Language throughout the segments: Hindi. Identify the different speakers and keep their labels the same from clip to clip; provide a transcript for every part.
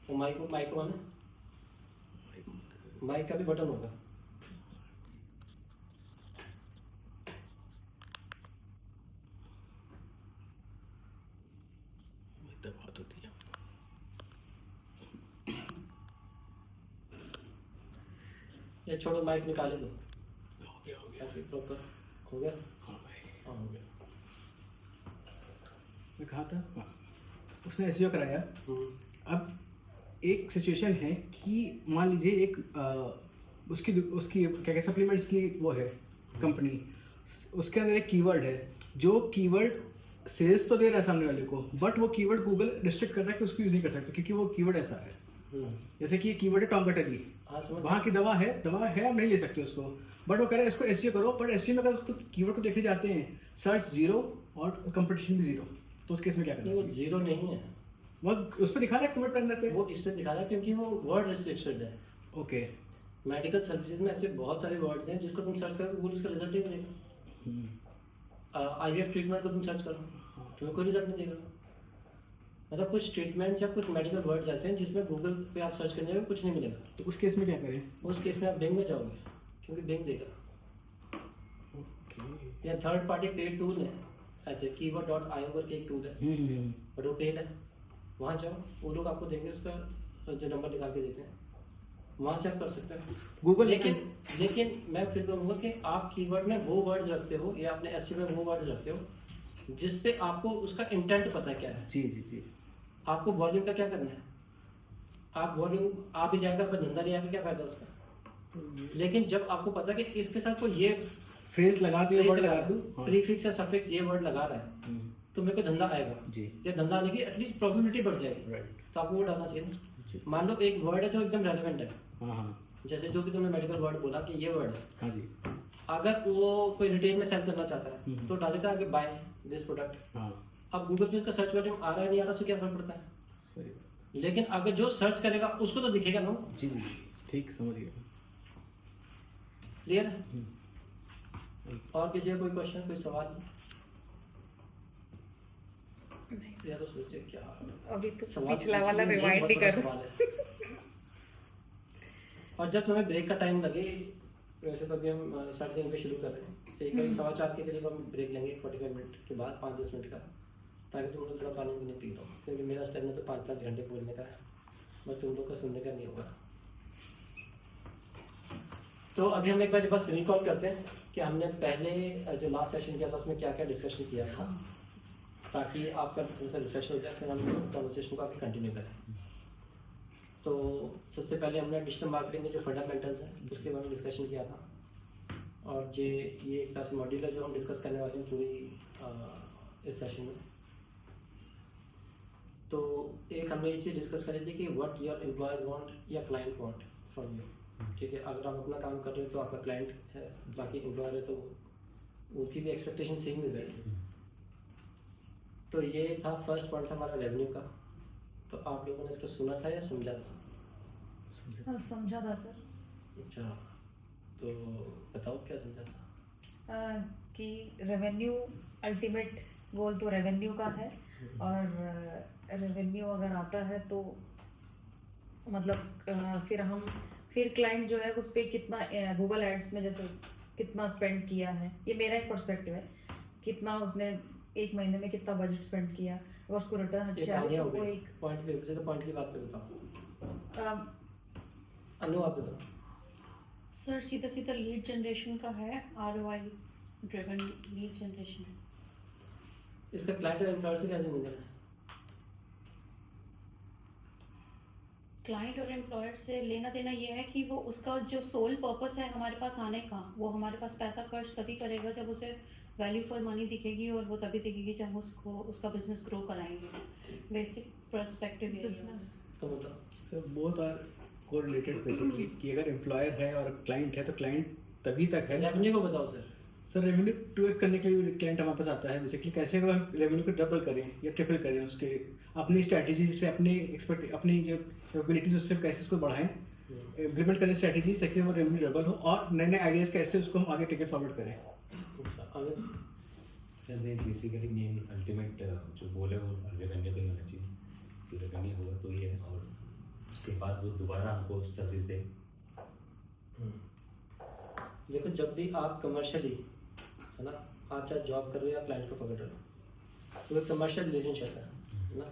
Speaker 1: वो माइक ऑन है, माइक का भी बटन होगा।
Speaker 2: बात होती है।
Speaker 1: ये छोड़ो, माइक निकाले दो।
Speaker 2: हो गया।
Speaker 1: प्रॉपर हो गया।
Speaker 2: हाँ भाई,
Speaker 1: हाँ हो गया।
Speaker 2: मैं कहा था, हाँ, उसने एसईओ कराया। अब एक सिचुएशन है कि मान लीजिए एक उसकी क्या कहते सप्लीमेंट्स की वो है कंपनी, उसके अंदर एक कीवर्ड है, जो कीवर्ड सेल्स तो दे रहा है सामने वाले को, बट वो कीवर्ड गूगल रिस्ट्रिक्ट कर रहा है कि उसको यूज नहीं कर सकते क्योंकि वो कीवर्ड ऐसा है। जैसे कि ये कीवर्ड है टोंगाटली,
Speaker 1: हाँ समझ
Speaker 2: वहाँ की दवा है आप नहीं ले सकते उसको, बट वो कह रहे हैं इसको एसईओ करो, बट एसईओ में अगर उसको कीवर्ड को देखे जाते हैं सर्च 0 और कंपटीशन भी 0, तो उस केस में क्या करना
Speaker 1: वो
Speaker 2: चाहिए?
Speaker 1: जीरो नहीं है,
Speaker 2: वो उस पर दिखा रहा है कीवर्ड पैनल पे।
Speaker 1: वो इससे दिखा रहा है क्योंकि वो वर्ड रिस्ट्रिक्टेड है।
Speaker 2: ओके।
Speaker 1: मेडिकल सर्विसेज में ऐसे बहुत सारे वर्ड्स हैं जिसको तुम सर्च करोगे गूगल उसका रिजल्ट ही नहीं देगा। आईवीएफ ट्रीटमेंट को तुम सर्च करो, तुम्हें कोई रिजल्ट नहीं देगा। मतलब कुछ ट्रीटमेंट्स या कुछ मेडिकल वर्ड्स ऐसे हैं जिसमें गूगल पे आप सर्च करने में कुछ नहीं मिलेगा।
Speaker 2: तो उस केस में क्या करें?
Speaker 1: उस केस में आप बिंग में जाओगे क्योंकि बिंग देगा।
Speaker 2: ओके।
Speaker 1: या थर्ड पार्टी पेड टूल है, ऐसे कीवर्ड.io करके एक टूल है, बट वो पेड है। वहाँ जाओ, वो लोग आपको देंगे उसका जो नंबर निकाल के देते हैं, वहाँ से आप कर सकते हैं
Speaker 2: गूगल
Speaker 1: लेकिन मैं फिर कहूँगा कि आप कीवर्ड में वो वर्ड्स रखते हो या अपने एसईओ में वो वर्ड्स रखते हो जिस पे आपको उसका इंटेंट पता क्या है।
Speaker 2: जी।
Speaker 1: आपको वॉल्यूम का क्या करना है, आप वॉल्यूम आ भी जाएगा पर धंधा नहीं आएगा, क्या फायदा उसका। लेकिन जब आपको पता है कि इसके साथ कोई ये
Speaker 2: फ्रेज लगा दो, वर्ड लगा दूं,
Speaker 1: प्रीफिक्स या सफिक्स ये वर्ड लगा रहा है तो मेरे को धंधा आएगा
Speaker 2: जी।
Speaker 1: या धंधा आने की एटलीस्ट प्रोबेबिलिटी बढ़ जाएगी,
Speaker 2: राइट।
Speaker 1: तो आपको वो डालना चाहिए
Speaker 2: जी।
Speaker 1: ना। मान लो एक वर्ड है जो एकदम रेलेवेंट है,
Speaker 2: हाँ
Speaker 1: जैसे जो भी तुमने मेडिकल वर्ड बोला कि ये वर्ड है,
Speaker 2: हाँ जी।
Speaker 1: अगर वो कोई रिटेल में सेल करना चाहता है तो डाल देता है कि बाय दिस प्रोडक्ट।
Speaker 2: हाँ
Speaker 1: अब गूगल पे उसका सर्च वॉल्यूम आ रहा है नहीं आ रहा, उससे क्या फर्क पड़ता है।
Speaker 2: सही बात।
Speaker 1: लेकिन अगर जो सर्च करेगा उसको तो दिखेगा ना।
Speaker 2: जी ठीक, समझ गया।
Speaker 1: क्लियर है। और किसी का कोई क्वेश्चन, कोई सवाल? या तो सोचे क्या
Speaker 3: अभी तो
Speaker 1: सवाल
Speaker 3: पिछला वाला रिवाइंड ही कर।
Speaker 1: और जब तुम्हें ब्रेक का टाइम लगे, वैसे तो अभी हम 3:30 पे शुरू कर रहे हैं, एक 4:15 के करीब हम ब्रेक लेंगे 45 मिनट के बाद, 5-10 मिनट का, ताकि तुम लोग थोड़ा पानी पीने पी लो, क्योंकि मेरा स्टेमिना तो 5-5 घंटे बोलने का है, बस तुम लोग का सुनने का नहीं होगा। तो अभी हम एक बार बस रिकॉल करते हैं कि हमने पहले जो लास्ट सेशन किया था उसमें क्या क्या डिस्कशन किया था, ताकि आपका थोड़ा सा रिफ्रेश हो जाए, फिर हम इस कॉन्वर्सेशन को आगे कंटिन्यू करें। तो सबसे पहले हमने डिजिटल मार्केटिंग के जो फंडामेंटल्स हैं उसके बारे में डिस्कशन किया था, और ये एक तरह से मॉड्यूल है जो हम डिस्कस करने वाले हैं पूरी इस सेशन में। तो एक हमने ये चीज़ डिस्कस करी थी कि व्हाट योर एम्प्लॉयर वांट या क्लाइंट वांट फ्रॉम यू। ठीक है, अगर आप अपना काम कर रहे हो तो आपका क्लाइंट है, बाकी एम्प्लॉयर है तो उनकी भी एक्सपेक्टेशन सेम ही रहेगी। तो ये था फर्स्ट पॉइंट था हमारा रेवेन्यू का। तो आप लोगों ने इसको सुना था या समझा था?
Speaker 3: समझा था सर।
Speaker 1: अच्छा, तो बताओ क्या समझा था?
Speaker 3: कि रेवेन्यू अल्टीमेट गोल तो रेवेन्यू का है, और रेवेन्यू अगर आता है तो मतलब फिर क्लाइंट जो है उस पर कितना गूगल एड्स में जैसे कितना स्पेंड किया है, ये मेरा एक पर्सपेक्टिव है, कितना उसने एक महीने में कितना बजट स्पेंड किया, अगर उसको रिटर्न अच्छा है तो वो एक
Speaker 1: पॉइंट पे, तो पॉइंट की बात पे बताओ। अनु आप बताओ।
Speaker 4: सर सीधा सीधा लीड जनरेशन का है, ROI ड्रिवन लीड जनरेशन।
Speaker 1: इसका क्लाइंट और एम्प्लॉयर से क्या लेना देना है?
Speaker 4: क्लाइंट और एम्प्लॉयर से लेना देना ये है कि वो उसका जो सोल पर्पस है हमारे पास आने का, वो हमारे पास पैसा खर्च तभी करेगा जब उसे वैल्यू फॉर मनी दिखेगी, और वो तभी दिखेगी जब हम उसको उसका बिजनेस ग्रो कराएंगे। Basic perspective business.
Speaker 1: तो बताओ
Speaker 2: sir, both are correlated basically, कि अगर एम्प्लॉयर है और क्लाइंट है तो क्लाइंट तभी तक है।
Speaker 1: रेवेन्यू को बताओ सर।
Speaker 2: सर, रेवेन्यू 2x करने के लिए क्लाइंट हमारे पास आता है, बेसिकली कैसे हम रेवेन्यू को डबल करें या ट्रिपल करें, उसके अपनी स्ट्रैटेजी से, अपनी जो एबिलिटीज उससे कैसे उसको बढ़ाएं, इम्प्लीमेंट करें स्ट्रैटेजीज ताकि वो रेवेन्यू डबल हो, और नए नए आइडियाज कैसे उसको हम आगे टिकट फॉरवर्ड करें।
Speaker 5: सर बेसिकली मेन अल्टीमेट जो गोल है वो रेवेन्यू का ही होना चाहिए, कि रेवेन्यू होगा तो ये है, और उसके बाद वो दोबारा हमको सर्विस दे।
Speaker 1: देखो, जब भी आप कमर्शियली, है ना, आप चाहे जॉब कर रहे हो या क्लाइंट को पकड़ रहे हो, तो एक कमर्शियल रिलेशनशिप है ना,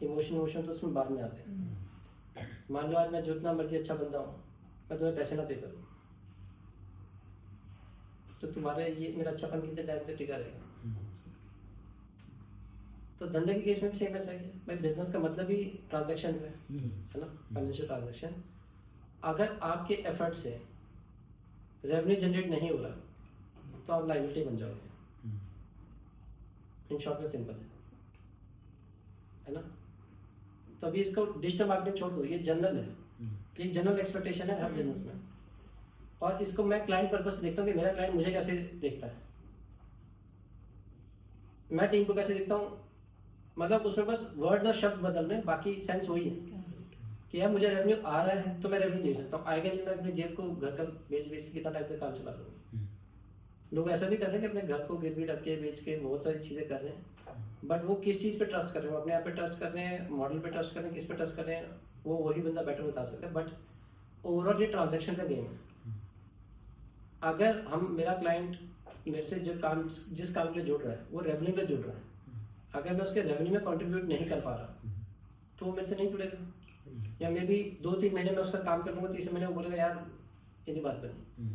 Speaker 1: इमोशन तो उसमें बाद में आते हैं। मान लो आज मैं जितना मर्जी अच्छा बंदा हूँ, मैं तुम्हें पैसे ना पे करूँ, तो तुम्हारे ये मेरा अच्छापन कितने टाइम तक टिका रहेगा? तो धंधे के केस में भी सेम ऐसा ही है भाई। बिजनेस का मतलब ही ट्रांजैक्शन है ना, फाइनेंशियल ट्रांजैक्शन। अगर आपके एफर्ट से रेवेन्यू जनरेट नहीं हो रहा तो आप लायबिलिटी बन जाओगे। इन शॉर्ट में सिंपल है ना। तो अभी इसको डिजिटल मार्केटिंग छोड़ दो, ये जनरल है, ये जनरल एक्सपेक्टेशन है हर बिजनेस में। और इसको मैं क्लाइंट पर्पस से देखता हूँ कि मेरा क्लाइंट मुझे कैसे देखता है, मैं टीम को कैसे देखता हूँ। मतलब उसमें बस वर्ड्स और शब्द बदल रहे हैं, बाकी सेंस वही है कि यार मुझे रेवेन्यू आ रहा है तो मैं रेवेन्यू दे सकता हूँ। आएगा नहीं, मैं अपनी जेब को घर का बेच के कितना टाइम तक काम चला लूँगा। लोग ऐसा भी कर रहे हैं कि अपने घर को गिरवी रख के बेच के बहुत सारी चीज़ें कर रहे हैं, बट वो किस चीज़ पे ट्रस्ट कर रहे हैं? वो अपने आप पे ट्रस्ट कर रहे हैं, मॉडल पे ट्रस्ट कर रहे हैं, किस पे ट्रस्ट कर रहे हैं, वो वही बंदा बेटर बता सकता है। बट ओवरऑल ये ट्रांजेक्शन का गेम है। अगर हम, मेरा क्लाइंट मेरे से जो काम, जिस काम के लिए जुड़ रहा है वो रेवेन्यू पे जुड़ रहा है, अगर मैं उसके रेवेन्यू में कंट्रीब्यूट नहीं कर पा रहा तो वो मेरे से नहीं जुड़ेगा। या मे भी 2-3 महीने में उसका काम कर लूँगा, तीसरे महीने वो बोलेगा यार ये नहीं बात बनी।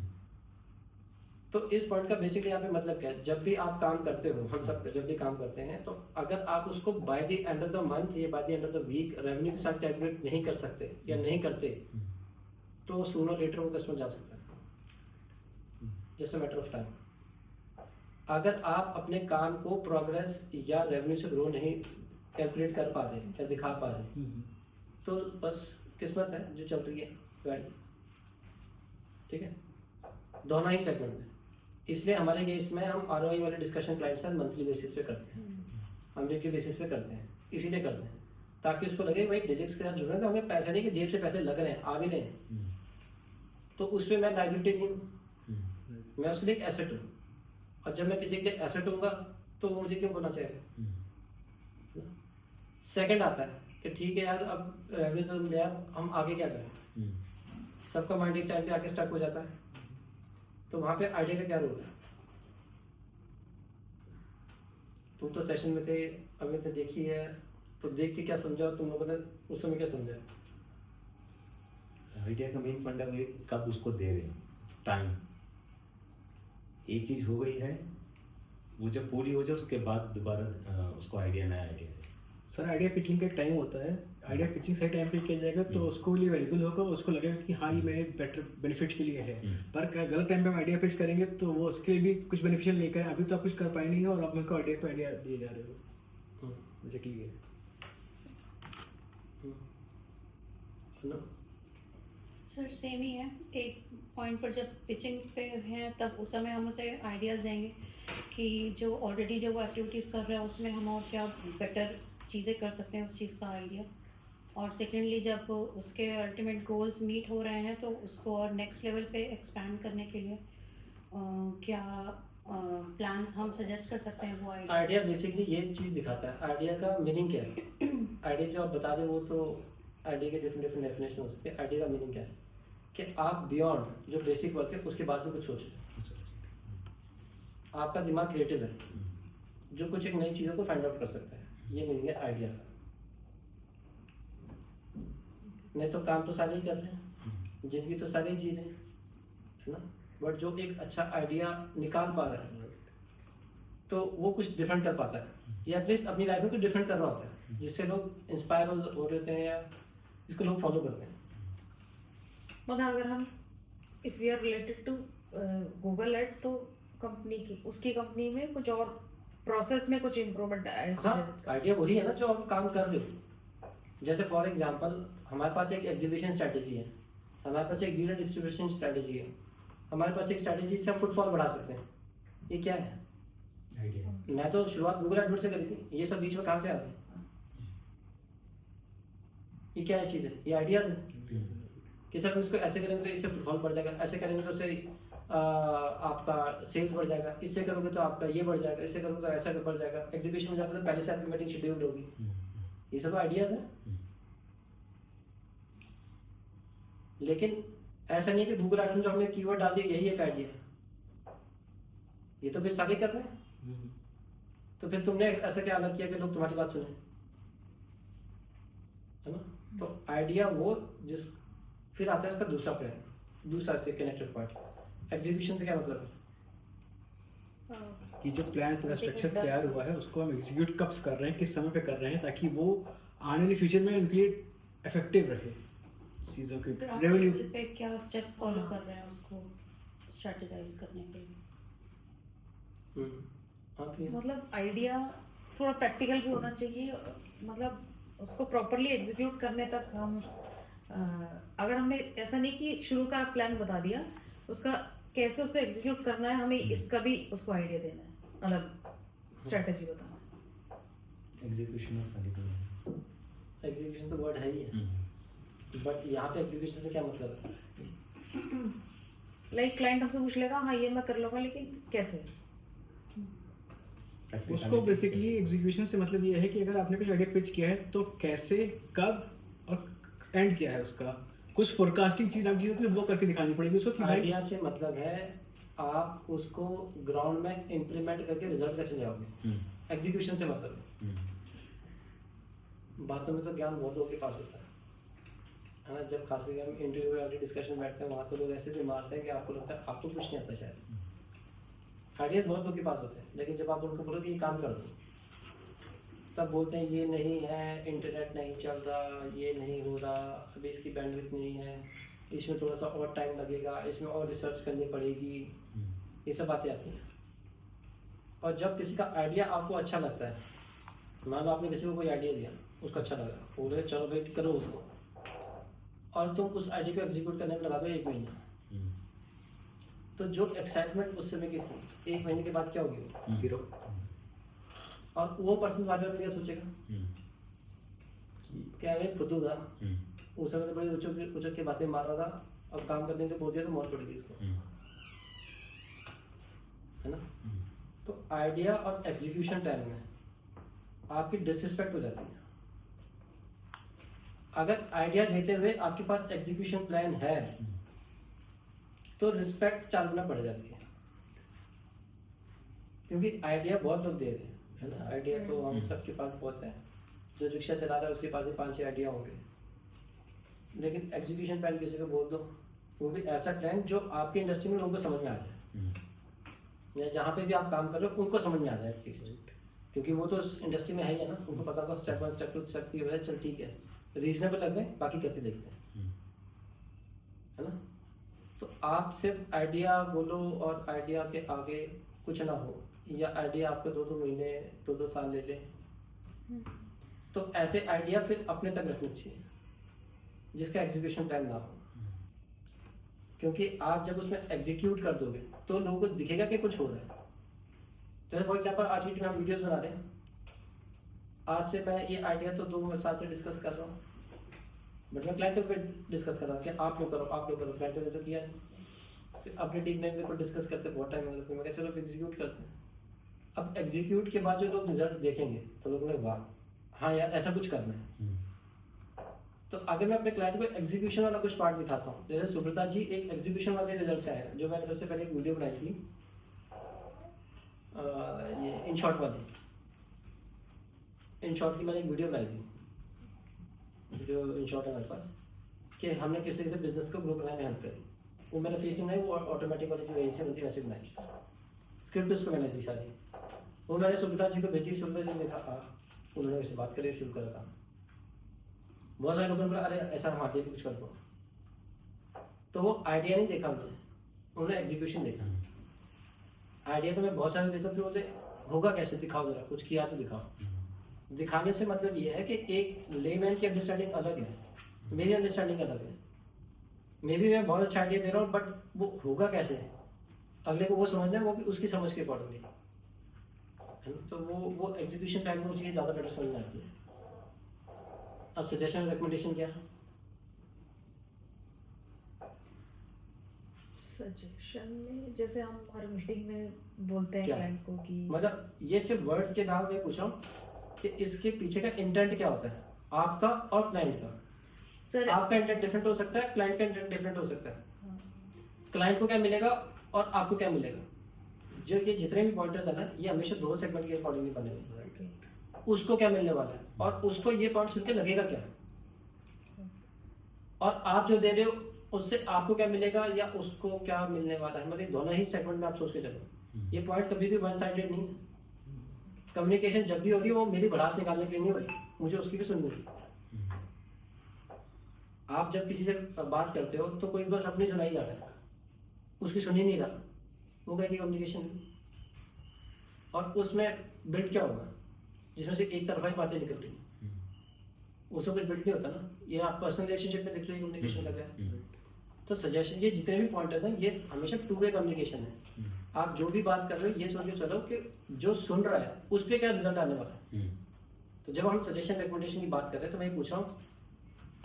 Speaker 1: तो इस पॉइंट का बेसिकली यहाँ पे मतलब क्या है? जब भी आप काम करते हो, हम सब जब भी काम करते हैं, तो अगर आप उसको by the end of the month या by the end of the week revenue के साथ कैलकुलेट नहीं कर सकते या नहीं करते, तो सूनर लेटर वो कस्टमर जा सकता है, just a matter of time. अगर आप अपने काम को प्रोग्रेस या रेवेन्यू से ग्रो नहीं कैलकुलेट कर पा रहे या दिखा पा रहे, तो बस किस्मत है जो चल रही है गाड़ी। ठीक है, दोनों ही सेगमेंट में। इसलिए हमारे केस में हम ROI वाले डिस्कशन क्लाइंट से मंथली बेसिस पे करते हैं, हम वीकली बेसिस पे करते हैं। इसीलिए करते हैं ताकि उसको लगे भाई डिजिक्स के साथ जुड़ रहे हैं तो हमें पैसे नहीं कि जेब से पैसे लग रहे हैं, आ भी रहे हैं, तो उस पर मैं लायबिलिटी नहीं हूँ, मैं उसके लिए एक एसेट हूँ। और जब मैं किसी के लिए एसेट हूँगा तो वो मुझे क्यों बोलना चाहेगा? सेकंड आता है कि ठीक है यार, अब रेवेन्यू तो लिया, हम आगे क्या करें? सबका माइंड एक टाइम पे आके स्टक हो जाता है, तो वहाँ पे आइडिया का क्या रोल है? तुम तो सेशन में थे, अमित ने देखी है, तो देख के क्या समझा तुम लोगों ने उस समय क्या समझा?
Speaker 5: आइडिया का मेन फंडा है कब उसको दे रहे हैं टाइम। एक चीज हो गई है, वो जब पूरी हो जाए उसके बाद दोबारा उसको आइडिया, नया आइडिया दे।
Speaker 2: सर आइडिया पिचिंग का एक टाइम होता है, आइडिया पिचिंग सही टाइम पे किया जाएगा तो उसको लिए वैल्यूबल होगा, उसको लगेगा कि हाँ ये मेरे बेटर बेनिफिट के लिए है। पर गलत टाइम पे हम आइडिया पिच करेंगे तो वो उसके लिए भी कुछ बेनिफिशियल नहीं करें। अभी तो आप कुछ कर पाए नहीं और आप मेरे को आइडिया पे आइडिया दिए जा रहे हो, बेसिकली ये।
Speaker 4: सर सेम ही है, एक पॉइंट पर जब पिचिंग पे हैं तब उस समय हम उसे आइडियाज़ देंगे कि जो ऑलरेडी जो वो एक्टिविटीज़ कर रहा है उसमें हम और क्या बेटर चीज़ें कर सकते हैं, उस चीज़ का आइडिया। और सेकेंडली जब उसके अल्टीमेट गोल्स मीट हो रहे हैं तो उसको और नेक्स्ट लेवल पे एक्सपैंड करने के लिए क्या प्लान्स हम सजेस्ट कर सकते हैं, वो
Speaker 1: आइडिया बेसिकली ये चीज़ दिखाता है। आइडिया का मीनिंग क्या है? आइडिया जो आप बता रहे हो वो तो आइडिया के डिफरेंट डेफिनेशन हो सकते हैं। आइडिया का मीनिंग क्या है कि आप बियॉन्ड जो बेसिक वर्क है उसके बाद में कुछ सोचें। आपका दिमाग क्रिएटिव है, जो कुछ एक नई चीज़ों को फाइंड आउट कर सकता है, ये मीनिंग है आइडिया का। नहीं तो काम तो सारे ही कर रहे हैं, जिंदगी तो सारे ही जी रहे हैं, है ना। बट जो एक अच्छा आइडिया निकाल पा रहा है तो वो कुछ डिफरेंट कर पाता है, या एटलीस्ट अपनी लाइफ में कुछ डिफरेंट कर रहा होता है, जिससे लोग इंस्पायर हो रहे होते हैं या इसको लोग फॉलो करते हैं।
Speaker 3: मतलब अगर हम if we are related to Google ads, तो कंपनी की उसकी कंपनी में कुछ और प्रोसेस में कुछ इम्प्रूवमेंट है।
Speaker 1: हाँ, आइडिया वही है ना जो आप काम कर रहे हो। जैसे फॉर एग्जांपल हमारे पास एक एग्जीबिशन स्ट्रैटेजी है, हमारे पास एक डीलर डिस्ट्रीब्यूशन स्ट्रैटेजी है, हमारे पास एक स्ट्रैटेजी से हम फुटफॉल बढ़ा सकते हैं। ये क्या है?
Speaker 5: आइडिया।
Speaker 1: मैं तो शुरुआत गूगल एडवर्ड से करी थी, ये सब बीच में कहाँ से आ गए? ये क्या है चीज़ है? ये आइडियाज है कि सर हम इसको ऐसे करेंगे तो इससे फुटफॉल बढ़ जाएगा, ऐसे करेंगे तो उससे आपका सेल्स बढ़ जाएगा, इससे करोगे तो आपका ये बढ़ जाएगा, इससे करोगे तो ऐसा बढ़ जाएगा, एग्जीबिशन में जाकर तो पहले से आपकी मीटिंग शेड्यूल होगी। ये सब आइडियाज हैं। लेकिन ऐसा नहीं है कि गूगल एड में जो हमने कीवर्ड डाल दिया यही एक आइडिया है, ये तो फिर सारे कर रहे हैं। तो फिर तुमने ऐसा क्या अलग किया कि लोग तुम्हारी बात सुने, है ना? तो आइडिया वो जिस फिर आता है इसका दूसरा प्लान, दूसरा से कनेक्टेड पार्ट। एग्जीक्यूशन से क्या मतलब है?
Speaker 2: कि जो प्लान पूरा स्ट्रक्चर तैयार हुआ है उसको हम एग्जीक्यूट कब कर रहे हैं, किस समय पे कर रहे हैं, ताकि वो आने वाले फ्यूचर में उनके लिए इफेक्टिव रहे चीज़ों के
Speaker 4: ग्राउंड
Speaker 2: रेवेन्यू।
Speaker 4: लेवल पे क्या स्टेप्स फॉलो कर रहे हैं उसको स्ट्रेटेजाइज करने के लिए।
Speaker 1: हाँ clear।
Speaker 3: मतलब आइडिया थोड़ा प्रैक्टिकल भी होना चाहिए, मतलब उसको प्रॉपरली एग्जीक्यूट करने तक हम अगर हमने ऐसा नहीं कि शुरू का प्लान बता दिया, उसका कैसे उसको एग्जीक्यूट करना है हमें इसका भी उसको आइडिया देना है, मतलब स्ट्रेटजी बताना है।
Speaker 5: एग्जीक्यूशन ऑफ पर्टिकुलर
Speaker 1: एग्जीक्यूशन तो वर्ड है ही है, बट यहाँ पे एग्जीक्यूशन से क्या मतलब है?
Speaker 3: लाइक क्लाइंट हमसे पूछ लेगा हाँ ये मैं कर लूंगा लेकिन कैसे,
Speaker 2: उसको बेसिकली एग्जीक्यूशन से मतलब ये है कि अगर आपने कुछ आइडिया पिच किया है तो कैसे, कब और एंड क्या है उसका, कुछ फोरकास्टिंग चीज आपकी होती है वो करके दिखानी पड़ेगी उसको कि भाई
Speaker 1: आइडिया से मतलब है आप उसको ग्राउंड में इम्प्लीमेंट करके रिजल्ट कैसे ले आओगे। एग्जीक्यूशन से मतलब है बातों में तो ज्ञान बहुत लोगों के पास होता है ना। जब खास करके हम इंटरव्यू वाली डिस्कशन बैठते हैं वहाँ तो लोग ऐसे से मारते हैं कि आपको लगता है आपको कुछ नहीं आता शायद। आइडियाज बहुत लोगों के पास होते हैं, लेकिन जब आप उनको बोलो कि ये काम कर दो तब बोलते हैं ये नहीं है, इंटरनेट नहीं चल रहा, ये नहीं हो रहा, अभी इसकी बैंडविड्थ नहीं है, इसमें थोड़ा सा और टाइम लगेगा, इसमें और रिसर्च करनी पड़ेगी, ये सब बातें आती हैं। और जब किसी का आइडिया आपको अच्छा लगता है, मान लो आपने किसी को कोई आइडिया दिया, उसको अच्छा लगा, बोले चलो भाई करो उसको, और तुम उस आइडिया को एग्जीक्यूट करने में लगा दो 1 महीना, तो जो एक्साइटमेंट उस समय की थी 1 महीने के बाद क्या होगी?
Speaker 2: जीरो।
Speaker 1: और वो पर्सन बारे में क्या सोचेगा क्या मैं खुद था उस समय तो बड़ी उचक उचक के बातें मार रहा था, अब काम करने के बोल दिया तो मौत पड़ेगी इसको, है ना? तो आइडिया और एग्जीक्यूशन टाइम में आपकी डिसरिस्पेक्ट हो जाती है। अगर आइडिया देते हुए आपके पास एग्जीक्यूशन प्लान है तो रिस्पेक्ट 4 गुना बढ़ जाती है, क्योंकि आइडिया बहुत लोग दे रहे हैं, है ना? आइडिया तो हम सबके पास बहुत है, जो रिक्शा चला रहा है उसके पास ही 5-6 आइडिया होंगे, लेकिन एग्जीक्यूशन प्लान किसी को बोल दो, वो भी ऐसा प्लान जो आपकी इंडस्ट्री में लोगों को समझ में आ जाए, या जहाँ पे भी आप काम कर रहे हो उनको समझ में आ जाए एटलीस्ट, क्योंकि वो तो इंडस्ट्री में है ही है ना, उनको पता होगा स्टेप 1 स्टेप 2 स्टेप 3 चल ठीक है, रीजनेबल लग रहे हैं, बाकी करके देखते हैं, है ना? तो आप सिर्फ आइडिया बोलो और आइडिया के आगे कुछ ना हो, या आइडिया आपको 2-2 महीने 2-2 साल ले ले, तो ऐसे आइडिया फिर अपने तक रखनी चाहिए जिसका एग्जीक्यूशन टाइम ना हो, क्योंकि आप जब उसमें एग्जीक्यूट कर दोगे तो लोगों को दिखेगा कि कुछ हो रहा है। जैसे फॉर एग्जाम्पल आज की हम वीडियोस बना रहे हैं, आज से मैं ये आइडिया तो 2 साल से डिस्कस कर रहा हूँ, बट मैं क्लाइंटों पे डिस्कस कर रहा हूँ कि आप लोग करो, क्लाइंटों ने तो किया नहीं, फिर अपने टीम में को डिस्कस करते बहुत टाइम हो, मैं चलो एग्जीक्यूट करते हैं। अब एग्जीक्यूट के बाद जो लोग रिजल्ट देखेंगे तो लोग बोले वाह हाँ यार ऐसा कुछ करना है। तो अगर मैं अपने क्लाइंट को एग्जीक्यूशन वाला कुछ पार्ट दिखाता हूँ, जैसे सुब्रता जी एक एग्जीक्यूशन वाले रिजल्ट से आए हैं, जो मैंने सबसे पहले एक वीडियो बनाई थी ये इन शॉर्ट वाली, इन शॉर्ट की मैंने एक वीडियो बनाई थी जो इन शॉर्ट है मेरे पास, कि हमने किसी के बिजनेस को ग्रो करने में हेल्प करी, वो मैंने फेसिंग नहीं, वो ऑटोमेटिक वाली जो एसी होती है वैसे बनाई, स्क्रिप्ट उसको मैंने दी सारी, वो मैंने सुब्रता जी को भेजी, सुब्रता जी ने कहा उन्होंने वैसे बात करी, शुरू करा था, बहुत सारे लोगों ने बोला अरे ऐसा हम आगे भी कुछ कर दो, तो वो आइडिया नहीं देखा उन्होंने एग्जीक्यूशन देखा। आइडिया तो मैं बहुत सारे देता हूँ, फिर बोलते होगा कैसे, दिखाओ जरा, कुछ किया तो दिखाओ। दिखाने से मतलब ये है कि एक लेमैन की अंडरस्टैंडिंग अलग है, मेरी अंडरस्टैंडिंग अलग है, मे भी मैं बहुत अच्छा आइडिया दे रहा हूँ बट वो होगा कैसे अगले को वो समझना है, वो भी उसकी समझ के अकॉर्डिंगली, है ना? तो वो एग्जीक्यूशन टाइम में वो चीज़ें ज़्यादा बेटर समझ में आती है। अब सजेशन रिकमेंडेशन क्या है?
Speaker 3: सजेशन में जैसे हम हर मीटिंग में बोलते हैं
Speaker 1: क्या?
Speaker 3: क्लाइंट को कि
Speaker 1: मतलब ये सिर्फ वर्ड्स के नाम में पूछा हूँ कि इसके पीछे का इंटेंट क्या होता है आपका और क्लाइंट का।
Speaker 3: सर
Speaker 1: आपका इंटेंट डिफरेंट हो सकता है, क्लाइंट का इंटेंट डिफरेंट हो सकता है। क्लाइंट को क्या मिलेगा और आपको क्या मिलेगा, जो ये जितने भी पॉइंटर्स है ना, ये हमेशा दो सेगमेंट के अकॉर्डिंगली बने हुए हैं। उसको क्या मिलने वाला है और उसको ये पॉइंट सुन के लगेगा क्या, और आप जो दे रहे हो उससे आपको क्या मिलेगा या उसको क्या मिलने वाला है, मतलब दोनों ही सेगमेंट में आप सोच के चलो। ये पॉइंट कभी भी वन साइडेड नहीं है। कम्युनिकेशन जब भी हो रही है वो मेरी भड़ास निकालने के लिए नहीं हो रही, मुझे उसकी भी सुननी है। आप जब किसी से बात करते हो तो कोई बस अपनी सुनाई जाता है, उसकी सुन ही नहीं रहा, वो कहेगी कम्युनिकेशन। और उसमें बिल्ड क्या होगा, जिसमें से एक तरफा ही बातें निकल रही हैं, उसमें कुछ बिल्ड नहीं होता ना। ये आप पर्सनल रिलेशनशिप में देख रहे हो कम्युनिकेशन का क्या है। तो सजेशन, ये जितने भी पॉइंटर्स हैं ये हमेशा टू वे कम्युनिकेशन है। आप जो भी बात कर रहे हो ये सोच के चलो कि जो सुन रहा है उस पर क्या रिजल्ट आने वाला है। तो जब हम सजेशन रिकमेंडेशन की बात कर रहे हैं तो मैं पूछ रहा हूँ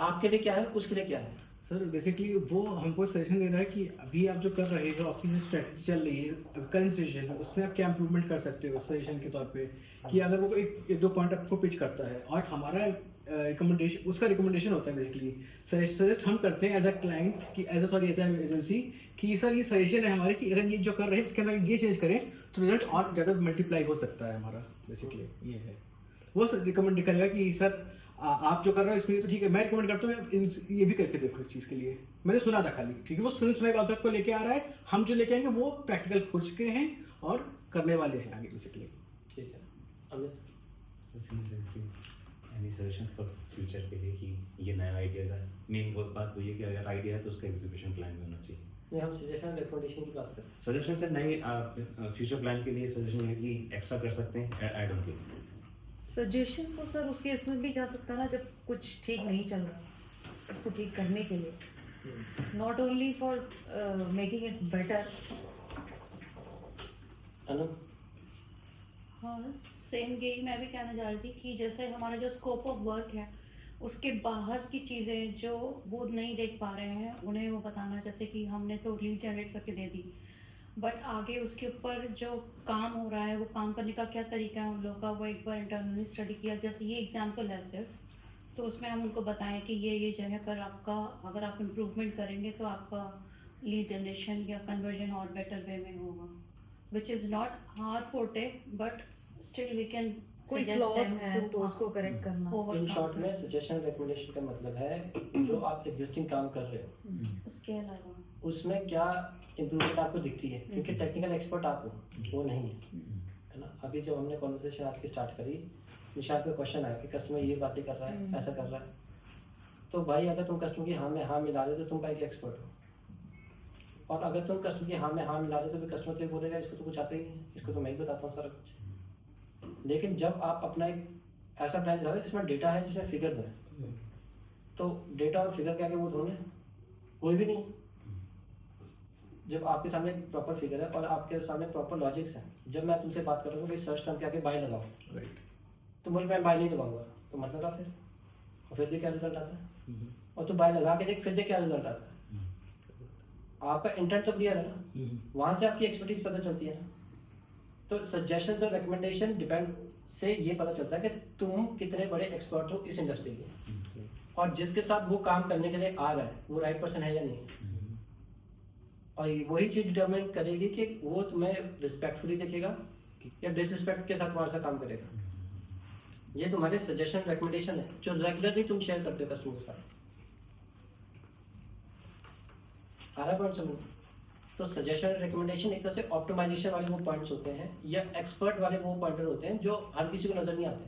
Speaker 1: आपके लिए क्या है, उसके लिए क्या है।
Speaker 2: सर बेसिकली वो हमको सजेशन दे रहा है कि अभी आप जो कर रहे हो, आपकी जो स्ट्रेटजी चल रही है करंट सिचुएशन है, उसमें आप क्या इंप्रूवमेंट कर सकते हो सजेशन के तौर पे, कि अगर वो एक दो पॉइंट आपको पिच करता है और हमारा रिकमेंडेशन, उसका रिकमेंडेशन होता है बेसिकली सजेस्ट हम करते हैं एज अ क्लाइंट कि एज अ एजेंसी कि सर ये सजेशन है हमारे कि अगर ये जो कर रहे हैं इसके अंदर ये चेंज करें तो रिजल्ट और ज़्यादा मल्टीप्लाई हो सकता है हमारा। बेसिकली ये है, वो सर रिकमेंड करेगा कि सर आप जो कर रहे हो इसमें तो ठीक है, मैं रिकमेंड करता हूँ आप ये भी करके देखो इस चीज़ के लिए। मैंने सुना था खाली, क्योंकि वो सुनाई बातों को लेके आ रहा है, हम जो लेके आएंगे वो प्रैक्टिकल हो चुके हैं और करने वाले हैं आगे बेसिकली।
Speaker 1: ठीक है Amit,
Speaker 5: any suggestion for future के लिए कि ये नया आइडियाज है। मेन बात वही है कि अगर आइडिया है तो उसका एग्जीक्यूशन प्लान भी होना चाहिए।
Speaker 1: नहीं हम सजेशन रिकमेंडेशन की बात करें।
Speaker 5: सजेशन से नए फ्यूचर प्लान के लिए सजेशन है कि एक्स्ट्रा कर सकते हैं ऐड ऑन के।
Speaker 3: सजेशन तो सर उसके इसमें भी जा सकता है ना, जब कुछ ठीक नहीं चल रहा उसको ठीक करने के लिए, not only for making it better.
Speaker 1: Anu,
Speaker 4: हाँ सेम यही मैं भी कहना चाह रही थी कि जैसे हमारा जो स्कोप ऑफ वर्क है उसके बाहर की चीज़ें जो वो नहीं देख पा रहे हैं उन्हें वो बताना, जैसे कि हमने तो लीड जनरेट करके दे दी, बट आगे उसके ऊपर जो काम हो रहा है वो काम करने का क्या तरीका है उन लोगों का, वो एक बार इंटरनली स्टडी किया। जैसे ये एग्जांपल है सिर्फ, तो उसमें हम उनको बताएं कि ये जगह पर आपका अगर आप इम्प्रूवमेंट करेंगे तो आपका लीड जनरेशन या कन्वर्जन और बेटर वे में होगा, which is not hard forte but still we can
Speaker 3: कोई फ्लॉज है तो उसको करेक्ट करना।
Speaker 1: इन शॉर्ट में सजेशन रिकमेंडेशन का मतलब है जो आप एग्जिस्टिंग काम कर रहे हो
Speaker 4: उसके अलावा
Speaker 1: उसमें क्या इम्प्रूवमेंट आपको दिखती है, क्योंकि टेक्निकल एक्सपर्ट आप हो, वो नहीं है ना। अभी जब हमने कॉन्वर्सेशन आज की स्टार्ट करी, निशाद का क्वेश्चन आया कि कस्टमर ये बातें कर रहा है, ऐसा कर रहा है, तो भाई अगर तुम कस्टमर की हाँ में हाँ मिला दे तो तुम भाई के एक्सपर्ट हो, और अगर तुम कस्टमर की हाँ में हाँ मिला दे तो फिर कस्टमर तो बोलेगा इसको तो कुछ आता ही नहीं, इसको तो मैं ही बताता हूँ सारा कुछ। लेकिन जब आप अपना एक ऐसा प्लान चला रहे जिसमें डेटा है, जिसमें फिगर्स है, तो डेटा और फिगर क्या वो दोनों कोई भी नहीं। जब आपके सामने प्रॉपर फिगर है और आपके सामने प्रॉपर लॉजिक्स हैं, जब मैं तुमसे बात कर रहा हूँ कि सर्च टर्म के आगे बाय लगाओ,
Speaker 2: राइट,
Speaker 1: तो मुझे मैं बाय नहीं लगाऊंगा, तो मत लगा फिर, और फिर देख क्या रिजल्ट आता है, और तू बाय लगा के देख फिर देख क्या रिजल्ट आता है। आपका इंटेंट तो क्लियर है ना, वहां से आपकी एक्सपर्टीज पता चलती है ना। तो सजेशन और रिकमेंडेशन डिपेंड से ये पता चलता है कि तुम कितने बड़े एक्सपर्ट हो इस इंडस्ट्री के, और जिसके साथ वो काम करने के लिए आ रहा है वो राइट पर्सन है या नहीं है। और वही चीज डिटरमाइन करेगी कि वो तुम्हें रिस्पेक्टफुली देखेगा या डिसरिस्पेक्ट के साथ तुम्हारे साथ काम करेगा। ये तुम्हारे सजेशन रिकमेंडेशन है जो रेगुलरली तुम शेयर करते हो कस्टमर के साथ। आ रहा है पॉइंट समझ? तो सजेशन रिकमेंडेशन एक तरह से ऑप्टिमाइजेशन वाले वो पॉइंट्स होते हैं या एक्सपर्ट वाले वो पॉइंटर होते हैं जो हर किसी को नजर नहीं आते,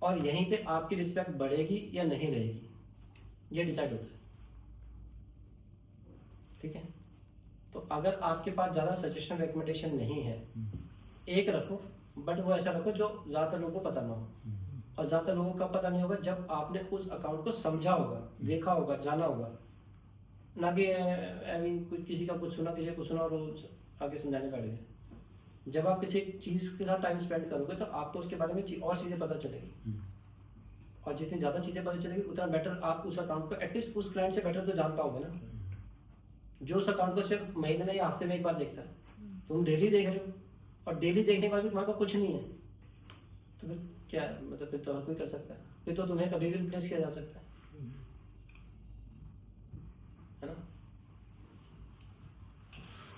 Speaker 1: और यहीं पे आपकी रिस्पेक्ट बढ़ेगी या नहीं रहेगी ये डिसाइड होता है। ठीक है, तो अगर आपके पास ज़्यादा सजेशन रिकमेंडेशन नहीं है, एक रखो, बट वो ऐसा रखो जो ज़्यादातर लोगों को पता ना हो। और ज़्यादातर लोगों का पता नहीं होगा जब आपने उस अकाउंट को समझा होगा, देखा होगा, जाना होगा, ना कि आई मीन कुछ किसी का कुछ सुना, किसी को सुना और आगे समझाने बैठ गए। जब आप किसी चीज़ के साथ टाइम स्पेंड करोगे तो आपको उसके बारे में और चीज़ें पता चलेगी, और जितनी ज़्यादा चीज़ें पता चलेगी उतना बेटर आप उस अकाउंट को एटलीस्ट उस क्लाइंट से बेटर तो जान पाओगे ना, जो उस अकाउंट को सिर्फ महीने में या हफ्ते में एक बार देखता है। तुम डेली देख रहे हो और डेली देखने के बाद भी तुम्हारे पास कुछ नहीं है, तो फिर क्या मतलब फिर तो हर कोई कर सकता है, फिर तो तुम्हें कभी भी रिप्लेस किया जा सकता है ना।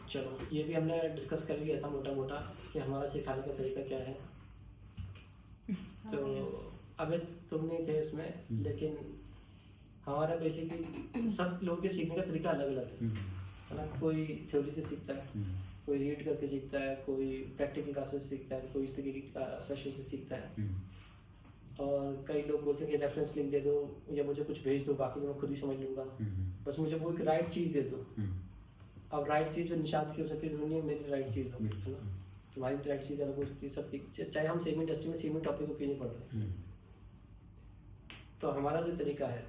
Speaker 1: चलो ये भी हमने डिस्कस कर लिया था मोटा मोटा कि हमारा सिखाने का तरीका क्या है। तो अभी तुम नहीं थे इसमें, लेकिन हमारा बेसिकली सब लोगों के सीखने का तरीका अलग अलग है ना। कोई थ्योरी से सीखता है, कोई रीड करके सीखता है, कोई प्रैक्टिकल क्लासेस से सीखता है, कोई इस तरीके की सेशन से सीखता है। और कई लोग बोलते हैं कि रेफरेंस लिंक दे दो या मुझे कुछ भेज दो, बाकी तो मैं खुद ही समझ लूँगा, बस मुझे वो एक राइट चीज़ दे दो। अब राइट चीज़ जो निशान की हो सकती है जरूरी नहीं है मेरी राइट चीज़ हो, है ना। तुम्हारी राइट चीज़ अलग हो सकती है सबकी, चाहे हम सेम इंडस्ट्री में सेम टॉपिक को क्यों नहीं पढ़ रहे। तो हमारा जो तरीका है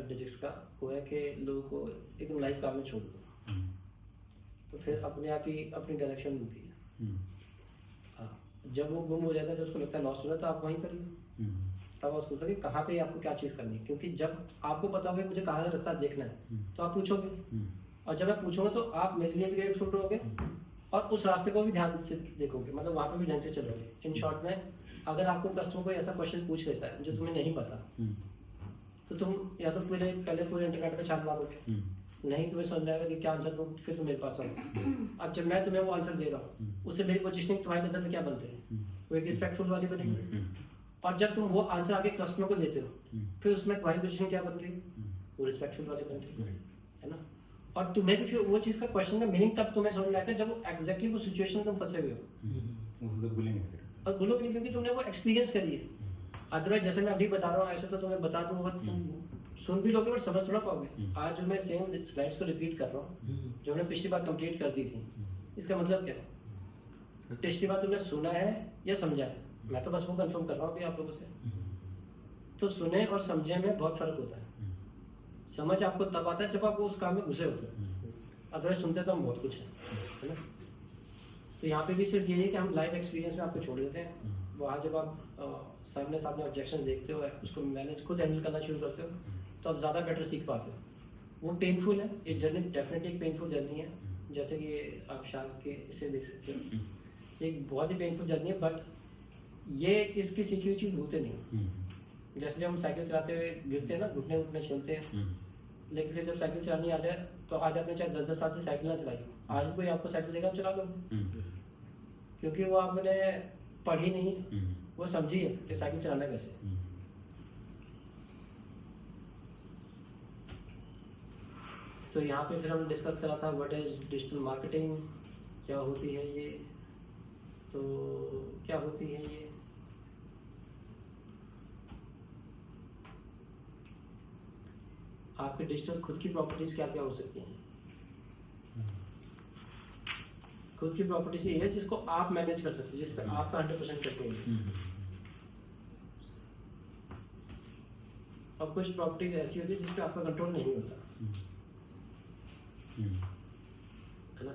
Speaker 1: डिजिक्स का वो है कि लोगों को एकदम लाइव काम में छोड़ दो, तो फिर अपने आप ही अपनी डायरेक्शन मिलती है। हाँ, जब वो गुम हो जाता है, जब उसको लगता है लॉस्ट हो रहा है, तो आप वहीं पर ही तब उसको कि कहाँ पे आपको क्या चीज़ करनी है। क्योंकि जब आपको पता होगा मुझे कहाँ का रास्ता देखना है तो आप पूछोगे, और जब आप पूछोगे तो आप मेरे लिए भी ग्रेटफुल रहोगे और उस रास्ते को भी ध्यान से देखोगे, मतलब वहाँ पे भी ढंग से चलोगे। इन शॉर्ट में अगर आपको कस्टमर कोई ऐसा क्वेश्चन पूछ लेता है जो तुम्हें नहीं पता, तो तुम या तो पहले पूरे इंटरनेट पे छान मारोगे, नहीं तुम्हें समझ आएगा कि क्या आंसर दो, फिर तुम मेरे पास आओ। अब जब मैं तुम्हें वो आंसर दे रहा हूँ, उससे मेरी पोजिशनिंग तुम्हारी नजर में क्या बन रही है, वो एक रिस्पेक्टफुल वाली बनेगी। और जब तुम वो आंसर आगे कस्टमर को देते हो, फिर उसमें तुम्हारी पोजिशनिंग क्या बन रही है, वो रिस्पेक्टफुल वाली बन रही है ना। और तुम्हें भी फिर वो चीज़ का क्वेश्चन का मीनिंग तब तुम्हें समझ में आएगा जब वो एग्जैक्टली वो सिचुएशन में तुम फंसे हुए हो, और बोलोगे नहीं क्योंकि तुमने वो एक्सपीरियंस करी है। अदरवाइज जैसे मैं अभी बता रहा हूँ ऐसे तो तुम्हें बता दूंगा, तुम सुन भी लोगे बट समझ थोड़ा पाओगे। आज जो मैं सेम स्लाइड्स को रिपीट कर रहा हूँ जो हमने पिछली बार कंप्लीट कर दी थी, इसका मतलब क्या है, पिछली बार तुमने सुना है या समझा है, मैं तो बस वो कंफर्म कर रहा हूँ अभी आप लोगों से। तो सुने और समझे में बहुत फर्क होता है। समझ आपको तब आता है जब आप उस काम में घुसे होते हो, अदरवाइज सुनते तो हम बहुत कुछ है ना। तो यहाँ पे भी सिर्फ ये है कि हम लाइव एक्सपीरियंस में आपको छोड़ देते हैं। वहाँ जब आप सामने ऑब्जेक्शन देखते हो, उसको मैनेज खुद हैंडल करना शुरू करते हो, तो आप ज़्यादा बेटर सीख पाते हो। वो पेनफुल है, ये जर्नी डेफिनेटली एक पेनफुल जर्नी है, जैसे कि आप शार्क के इससे देख सकते हो, एक बहुत ही पेनफुल जर्नी है। बट ये इसकी सीखी हुई चीज़ भूलते नहीं। जैसे जब हम साइकिल चलाते हुए गिरते हैं ना, घुटने घुटने छिलते हैं, लेकिन फिर जब साइकिल चलानी आ जाए तो आज आपने चाहे 10-10 साल से साइकिल ना चलाई, आज भी कोई आपको साइकिल देगा आप चला लोगे, क्योंकि वो आपने पढ़ी नहीं, वो समझी है कि साइकिल चलाना कैसे। तो यहाँ पे फिर हम डिस्कस करा था व्हाट इज डिजिटल मार्केटिंग, क्या होती है ये, तो क्या होती है ये। आपके डिजिटल खुद की प्रॉपर्टीज क्या क्या हो सकती हैं। खुद की प्रॉपर्टीज ये है जिसको आप मैनेज कर सकते हो, जिस पे आपका 100% कंट्रोल है। और कुछ प्रॉपर्टीज ऐसी होती है जिस पे आपका कंट्रोल नहीं होता, है ना।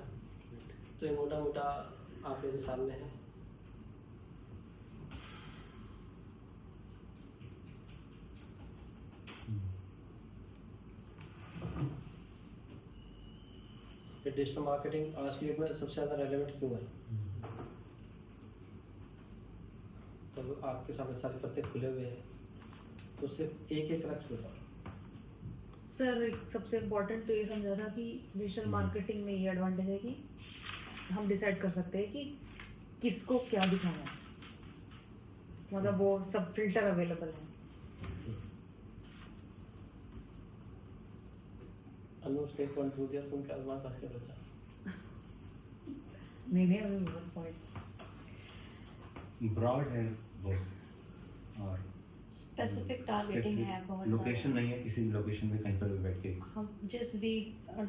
Speaker 1: तो ये मोटा मोटा आप मेरे सामने है। डिजिटल मार्केटिंग आज की डेट में सबसे ज़्यादा रेलेवेंट क्यों है, तो आपके सामने सारे पत्ते खुले हुए हैं, तो सिर्फ एक एक रक्स बताओ।
Speaker 3: सर सबसे इम्पोर्टेंट तो ये समझा था कि डिजिटल मार्केटिंग में ये एडवांटेज है कि हम डिसाइड कर सकते हैं कि किसको क्या दिखाना है, मतलब वो सब फिल्टर अवेलेबल है।
Speaker 1: उसका एक पॉइंट हो गया, तुम क्या तुम्हारे पास क्या बचा।
Speaker 3: नहीं अभी बहुत पॉइंट
Speaker 5: ब्रॉड है बहुत, और
Speaker 4: स्पेसिफिक टारगेटिंग है बहुत
Speaker 5: लोकेशन नहीं है, किसी भी लोकेशन में कहीं पर भी बैठ के
Speaker 4: हम जिस भी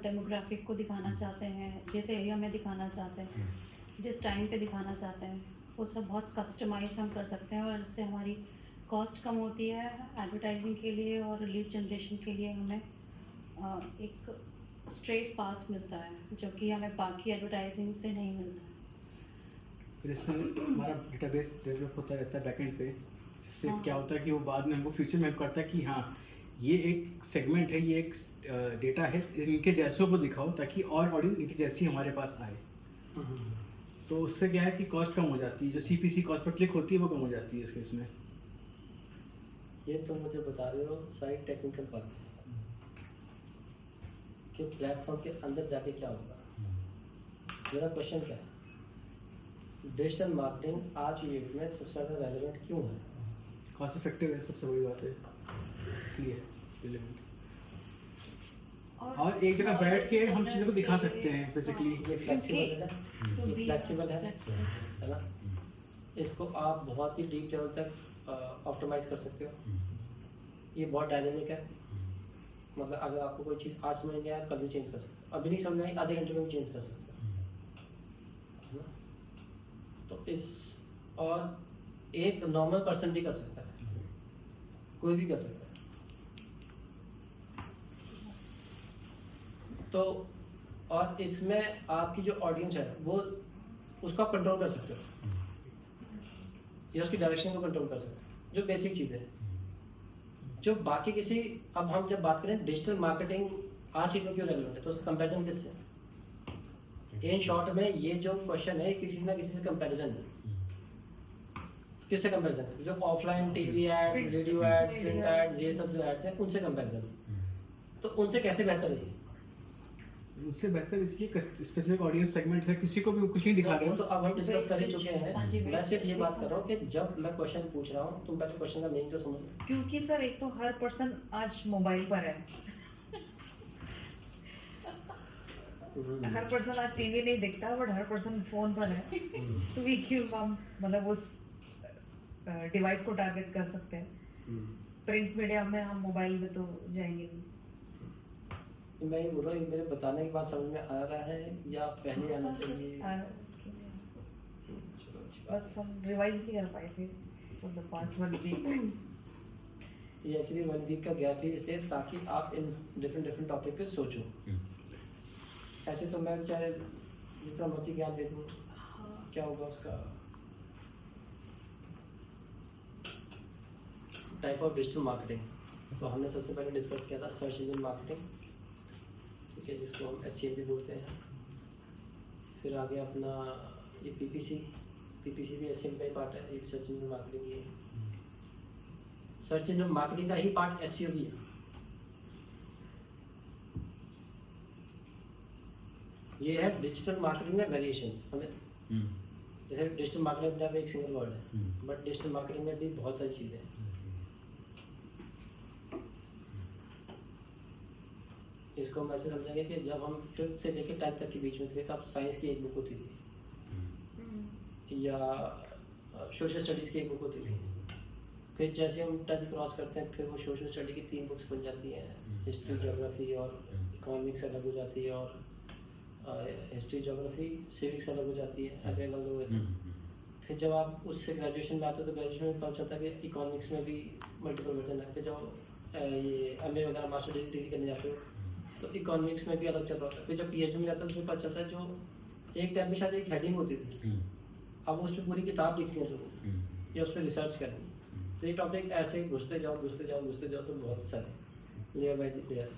Speaker 4: डेमोग्राफिक को दिखाना चाहते हैं, जिस एरिया में दिखाना चाहते हैं, जिस टाइम पे दिखाना चाहते हैं, वो सब बहुत कस्टमाइज हम कर सकते हैं। और इससे हमारी कॉस्ट कम होती है एडवर्टाइजिंग के लिए, और लीड जनरेशन के लिए हमें एक स्ट्रेट पाथ मिलता है जो कि हमें बाकी एडवर्टाइजिंग से नहीं मिलता।
Speaker 2: फिर इसमें हमारा डेटाबेस डेवलप होता रहता है बैकएंड पे, जिससे क्या होता है कि वो बाद में हमको फ्यूचर में हेल्प करता है कि हाँ ये एक सेगमेंट है, ये एक डेटा है, इनके जैसों को दिखाओ ताकि और ऑडियंस इनके जैसी हमारे पास आए। तो उससे क्या है कि कॉस्ट कम हो जाती है, जो CPC कॉस्ट पर क्लिक होती है वो कम हो जाती है इस केस में।
Speaker 1: ये तो मुझे बता रहे हो सारी टेक्निकल बात कि प्लेटफॉर्म के अंदर जाके क्या होगा। मेरा क्वेश्चन क्या है, डिजिटल मार्केटिंग आज की डेट में सबसे ज़्यादा रेलेवेंट क्यों है?
Speaker 2: कॉस्ट इफेक्टिव है, सबसे बड़ी बात है, इसलिए relevant। और एक जगह बैठ के हम चीज़ों को दिखा सकते हैं बेसिकली।
Speaker 1: ये फ्लेक्सिबल है,
Speaker 4: To
Speaker 1: ये
Speaker 4: be
Speaker 1: फ्लेक्सिबल है
Speaker 4: flexible.
Speaker 1: है ना? इसको आप बहुत ही डीप लेवल तक ऑप्टिमाइज कर सकते हो। ये बहुत डायनेमिक है, मतलब अगर आपको कोई चीज़ आज समझ नहीं आया कल भी चेंज कर सकते हो, अभी नहीं समझ आई आधे घंटे में भी चेंज कर सकते हो, है ना? तो इस और एक नॉर्मल पर्सन भी कर सकता है, कोई भी कर सकता है। तो और इसमें आपकी जो ऑडियंस है वो उसको आप कंट्रोल कर सकते हो या उसकी डायरेक्शन को कंट्रोल कर सकते हो, जो बेसिक चीज़ है। जो बाकी किसी, अब हम जब बात करें डिजिटल मार्केटिंग आज चीज़ों क्यों रेलेवेंट है, तो उसका कंपैरिजन किससे? इन शॉर्ट में ये जो क्वेश्चन है किसी ना किसी से कंपैरिजन है। किससे कंपैरिजन है? जो offline TV ad, radio ad, print ad, ये सब जो एड्स हैं उनसे कंपैरिजन। तो उनसे कैसे बेहतर है?
Speaker 2: उससे बेहतर इसलिए स्पेसिफिक ऑडियंस सेगमेंट है, किसी को भी कुछ नहीं दिखा रहे
Speaker 1: वो
Speaker 2: हो।
Speaker 1: तो अब हम डिस्कस कर ही चुके हैं।
Speaker 4: हाँ जी,
Speaker 1: मैं सिर्फ ये बात कर रहा हूँ कि जब मैं क्वेश्चन पूछ रहा हूँ तुम पहले क्वेश्चन का मीनिंग तो समझो।
Speaker 3: क्योंकि सर एक तो हर पर्सन आज मोबाइल पर है, हर पर्सन आज टीवी नहीं देखता बट हर पर्सन फोन पर है। तो वी क्यों हम मतलब उस डिवाइस को टारगेट कर सकते हैं। प्रिंट मीडिया में हम मोबाइल में तो जाएंगे नहीं।
Speaker 1: मैं ये बोल रहा हूँ, मेरे बताने के बाद समझ में आ रहा है या पहले आना चाहिए?
Speaker 3: बस हम रिवाइज नहीं कर पाए थे फॉर द पास्ट 1 वीक।
Speaker 1: ये एक्चुअली 1 वीक का गैप ही इसलिए ताकि आप इन डिफरेंट टॉपिक पे सोचो। ऐसे तो मैं चाहे जितना मर्जी ज्ञान दे दूँ क्या होगा उसका। टाइप ऑफ डिजिटल मार्केटिंग तो हमने सबसे पहले डिस्कस किया था सर्च इंजन मार्केटिंग, ठीक है, जिसको हम SEM भी बोलते हैं। फिर आगे अपना ये PPC भी SEM का ही पार्ट है, ये भी सर्च इंजन मार्केटिंग ही है। सर्च इंजन मार्केटिंग का ही पार्ट SEO भी है। ये है डिजिटल मार्केटिंग में वेरिएशंस। हमें जैसे डिजिटल मार्केटिंग अपने आप एक सिंगल वर्ड है, बट डिजिटल मार्केटिंग में भी बहुत सारी चीज़ें हैं। इसको हम ऐसे समझेंगे कि जब हम 5th से लेकर 10th तक के बीच में थे तब साइंस की एक बुक होती थी या सोशल स्टडीज़ की एक बुक होती थी। फिर जैसे हम 10th क्रॉस करते हैं फिर वो सोशल स्टडी की 3 बुक्स बन जाती हैं, हिस्ट्री, ज्योग्राफी और इकोनॉमिक्स अलग हो जाती है, और हिस्ट्री, ज्योग्राफी, सिविक्स अलग हो जाती है, ऐसे अलग हो जाती है। फिर जब आप उससे ग्रेजुएशन में आते हो तो ग्रेजुएशन में पता चलता है कि इकोनॉमिक्स में भी मल्टीपल वर्जन है। फिर जब ये MA वगैरह मास्टर डिग्री करने जाते हो तो इकोनॉमिक्स में भी अलग चल रहा होता है। फिर जब PhD में जाता है तो उसमें पता चलता है जो एक टाइम में शायद एक हेडिंग होती थी अब उस पर पूरी किताब लिखती है लोग या उस पर रिसर्च करनी। तो ये टॉपिक ऐसे ही घुसते जाओ तो बहुत सारे लेयर बाय लेयर।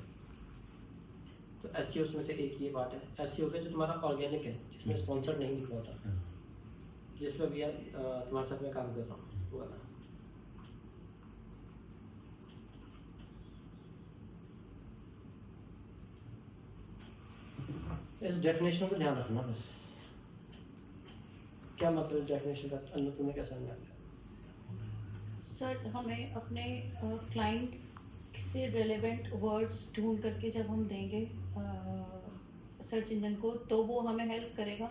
Speaker 1: तो SEO उसमें से एक ये पार्ट है। SEO का जो तुम्हारा ऑर्गेनिक है जिसमें स्पॉन्सर्ड नहीं लिखा होता, जिस पर भी तुम्हारे साथ में काम कर रहा हूँ वो वाला। इस डेफिनेशन को ध्यान रखना बस। क्या मतलब डेफिनेशन का? अंदर तुम्हें क्या समझ आया?
Speaker 4: सर हमें अपने क्लाइंट से रेलेवेंट वर्ड्स ढूंढ करके जब हम देंगे सर्च इंजन को तो वो हमें हेल्प करेगा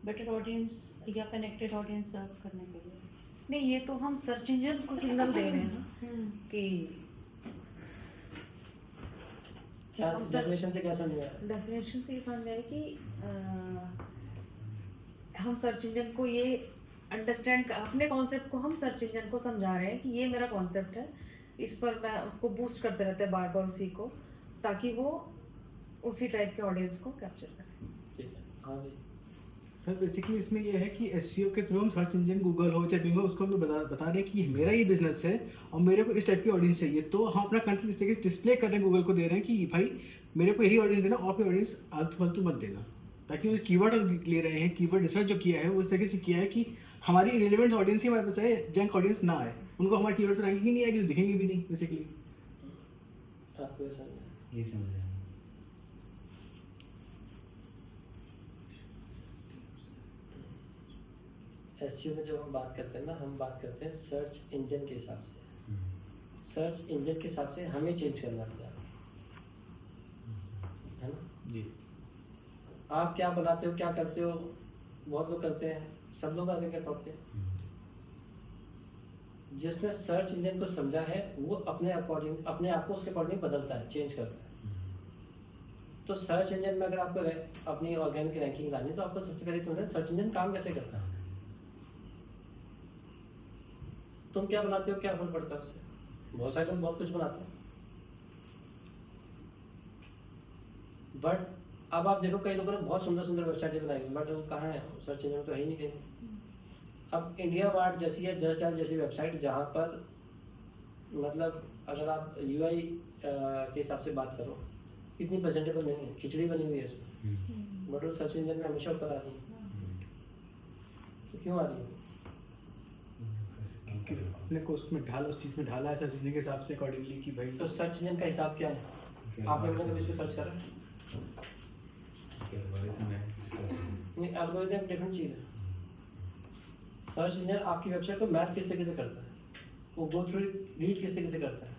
Speaker 4: बेटर ऑडियंस या कनेक्टेड ऑडियंस सर्व करने के लिए।
Speaker 3: नहीं, ये तो हम सर्च इंजन को सिग्नल दे रहे हैं ना कि
Speaker 1: क्या
Speaker 3: हम सर-
Speaker 1: डेफिनेशन से क्या समझ आया?
Speaker 3: डेफिनेशन से ये समझ में आया कि हम सर्च इंजन को ये अंडरस्टैंड, अपने कॉन्सेप्ट को हम सर्च इंजन को समझा रहे हैं कि ये मेरा कॉन्सेप्ट है, इस पर मैं उसको बूस्ट करते रहते हैं बार बार उसी को, ताकि वो उसी टाइप के ऑडियंस को कैप्चर करे।
Speaker 1: ठीक है, हाँ भाई।
Speaker 2: सर बेसिकली इसमें ये है कि SEO के थ्रू हम सर्च इंजन गूगल हो चाहे बिंग हो उसको हम बता रहे हैं कि मेरा ये बिजनेस है और मेरे को इस टाइप की ऑडियंस चाहिए, तो हम अपना कंटेंट इस तरीके से डिस्प्ले कर रहे हैं, गूगल को दे रहे हैं कि भाई मेरे को यही ऑडियंस देना और कोई ऑडियंस आलतू फालतू मत देना, ताकि उस कीवर्ड ले रहे हैं, कीवर्ड रिसर्च जो किया है वो इस तरीके से किया है कि हमारी रिलेवेंट ऑडियंस ही हमारे पास है, जंक ऑडियंस ना आए, उनको हमारे कीवर्ड पर रैंकिंग ही नहीं आएगी तो दिखेंगे भी नहीं बेसिकली।
Speaker 1: आपको ऐसा नहीं है?
Speaker 5: ये समझ आया।
Speaker 1: एसईओ में जब हम बात करते हैं ना, हम बात करते हैं सर्च इंजन के हिसाब से। सर्च इंजन के हिसाब से हमें चेंज करना पड़ेगा, है ना?
Speaker 2: जी।
Speaker 1: आप क्या बनाते हो, क्या करते हो, बहुत लोग करते हैं, सब लोग आगे क्या पढ़ते हैं। जिसने सर्च इंजन को समझा है वो अपने अकॉर्डिंग, अपने आप को उसके अकॉर्डिंग बदलता है, चेंज करता है। तो सर्च इंजन में अगर आपको अपनी ऑर्गेनिक रैंकिंग लानी है तो आपको सबसे पहले समझना सर्च इंजन काम कैसे करता है। तुम क्या बनाते हो, क्या फर्क पड़ता है उससे? बहुत सारे लोग बहुत कुछ बनाते हैं, बट अब आप देखो कई लोगों ने बहुत सुंदर सुंदर वेबसाइटें बनाई, बट वो कहाँ है, सर्च इंजन तो है ही नहीं कहीं। अब इंडिया वार्ड जैसी है, जस्ट डायल जैसी वेबसाइट, जहाँ पर मतलब अगर आप यूआई के हिसाब से बात करो इतनी प्रेजेंटेबल नहीं है, खिचड़ी बनी हुई है इसमें, बट वो सर्च इंजन में हमेशा ऊपर आ रही है। तो क्यों आ रही है?
Speaker 2: अपने को उसमें ढाला, उस चीज़ में ढाला है सर्च इंजन के हिसाब से अकॉर्डिंगली कि भाई।
Speaker 1: तो सर्च इंजन का हिसाब क्या है? आपने कभी इस पर सर्च करा? नहीं, एल्गोरिथम डिफरेंट चीज़ है। सर्च इंजन आपकी वेबसाइट को मैथ किस तरीके से करता है, वो गो थ्रू रीड किस तरीके से करता है।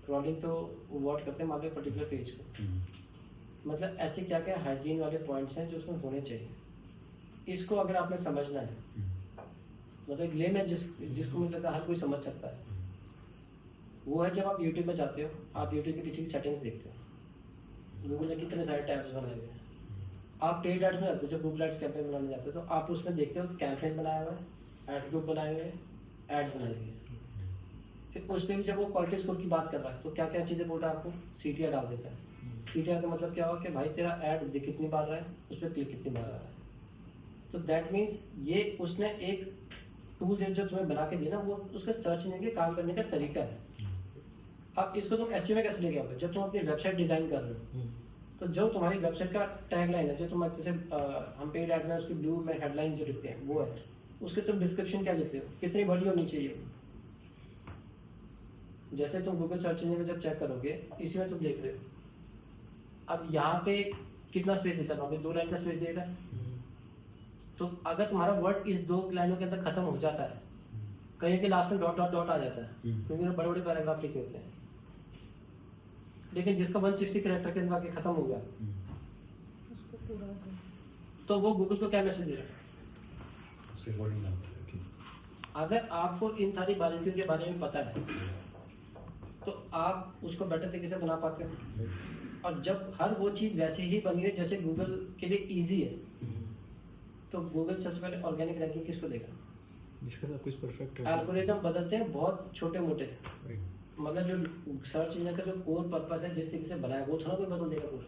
Speaker 1: क्रॉलिंग तो वॉट करते हैं मान लो पर्टिकुलर पेज को, मतलब ऐसे क्या क्या हाइजीन वाले पॉइंट्स हैं जो उसमें होने चाहिए। इसको अगर आपने समझना है, मतलब ले में जिसको मुझे लगता है हर कोई समझ सकता है, वो है जब आप यूट्यूब में जाते हो, आप यूट्यूब के पीछे की सेटिंग्स देखते हो, गूगल ने कितने सारे टैब्स बनाए हुए हैं। आप पेड एड्स में जाते हो, जब गूगल एड्स कैंपेन बनाने जाते हो तो आप उसमें देखते हो कैंपेन बनाया हुआ है, एड ग्रुप बनाए हुए हैं, एड्स बनाए हुए हैं। फिर उस पर भी जब वो क्वालिटी स्कोर की बात कर रहा है तो क्या क्या चीज़ें बोल रहा है आपको, सीटीआर डाल देता है। सीटीआर का मतलब क्या हुआ कि भाई तेरा ऐड कितनी बार रहा है, उस पर क्लिक कितनी बार आ रहा है। तो दैट मीन्स ये उसने एक टूल जो तुम्हें बना के दिया ना, वो उसके सर्च इंजन के काम करने का तरीका है। अब इसको तुम एसईओ में कैसे लेके आओगे? जब तुम अपनी वेबसाइट डिजाइन कर रहे हो तो जो तुम्हारी वेबसाइट का टैगलाइन है, जो तुम जैसे हम पेड ऐड में उसकी ब्लू में हेडलाइन जो लिखते हैं वो है, उसके तुम डिस्क्रिप्शन क्या लिखते हो, कितनी बड़ी होनी चाहिए। जैसे तुम गूगल सर्च इंजन में जब चेक करोगे, इसी में तुम देख रहे हो अब यहाँ पे कितना स्पेस देता है, अभी 2 लाइन का स्पेस दे रहा है। तो अगर तुम्हारा वर्ड इस 2 लाइनों के अंदर खत्म हो जाता है, कहीं के लास्ट में डॉट डॉट डॉट आ जाता है, क्योंकि वो बड़े बड़े पैराग्राफ लिखे होते हैं, लेकिन जिसका 160 कैरेक्टर के अंदर आके खत्म हो गया
Speaker 3: उसको पूरा
Speaker 1: तो वो गूगल को क्या मैसेज दे रहा है? अगर आपको इन सारी बारीकियों के बारे में पता है तो आप उसको बेटर तरीके से बना पाते हो। और जब हर वो चीज़ वैसे ही बनी है जैसे गूगल के लिए इजी है, तो गूगल सबसे पहले ऑर्गेनिक रैंकिंग किसको देगा?
Speaker 2: जिसका सब कुछ परफेक्ट है।
Speaker 1: एल्गोरिथम बदलते हैं बहुत छोटे मोटे, मगर जो सर्च इंजन का जो कोर पर्पस है, जिस तरीके से बनाया, वो थोड़ा कोई बदल देगा पूरा।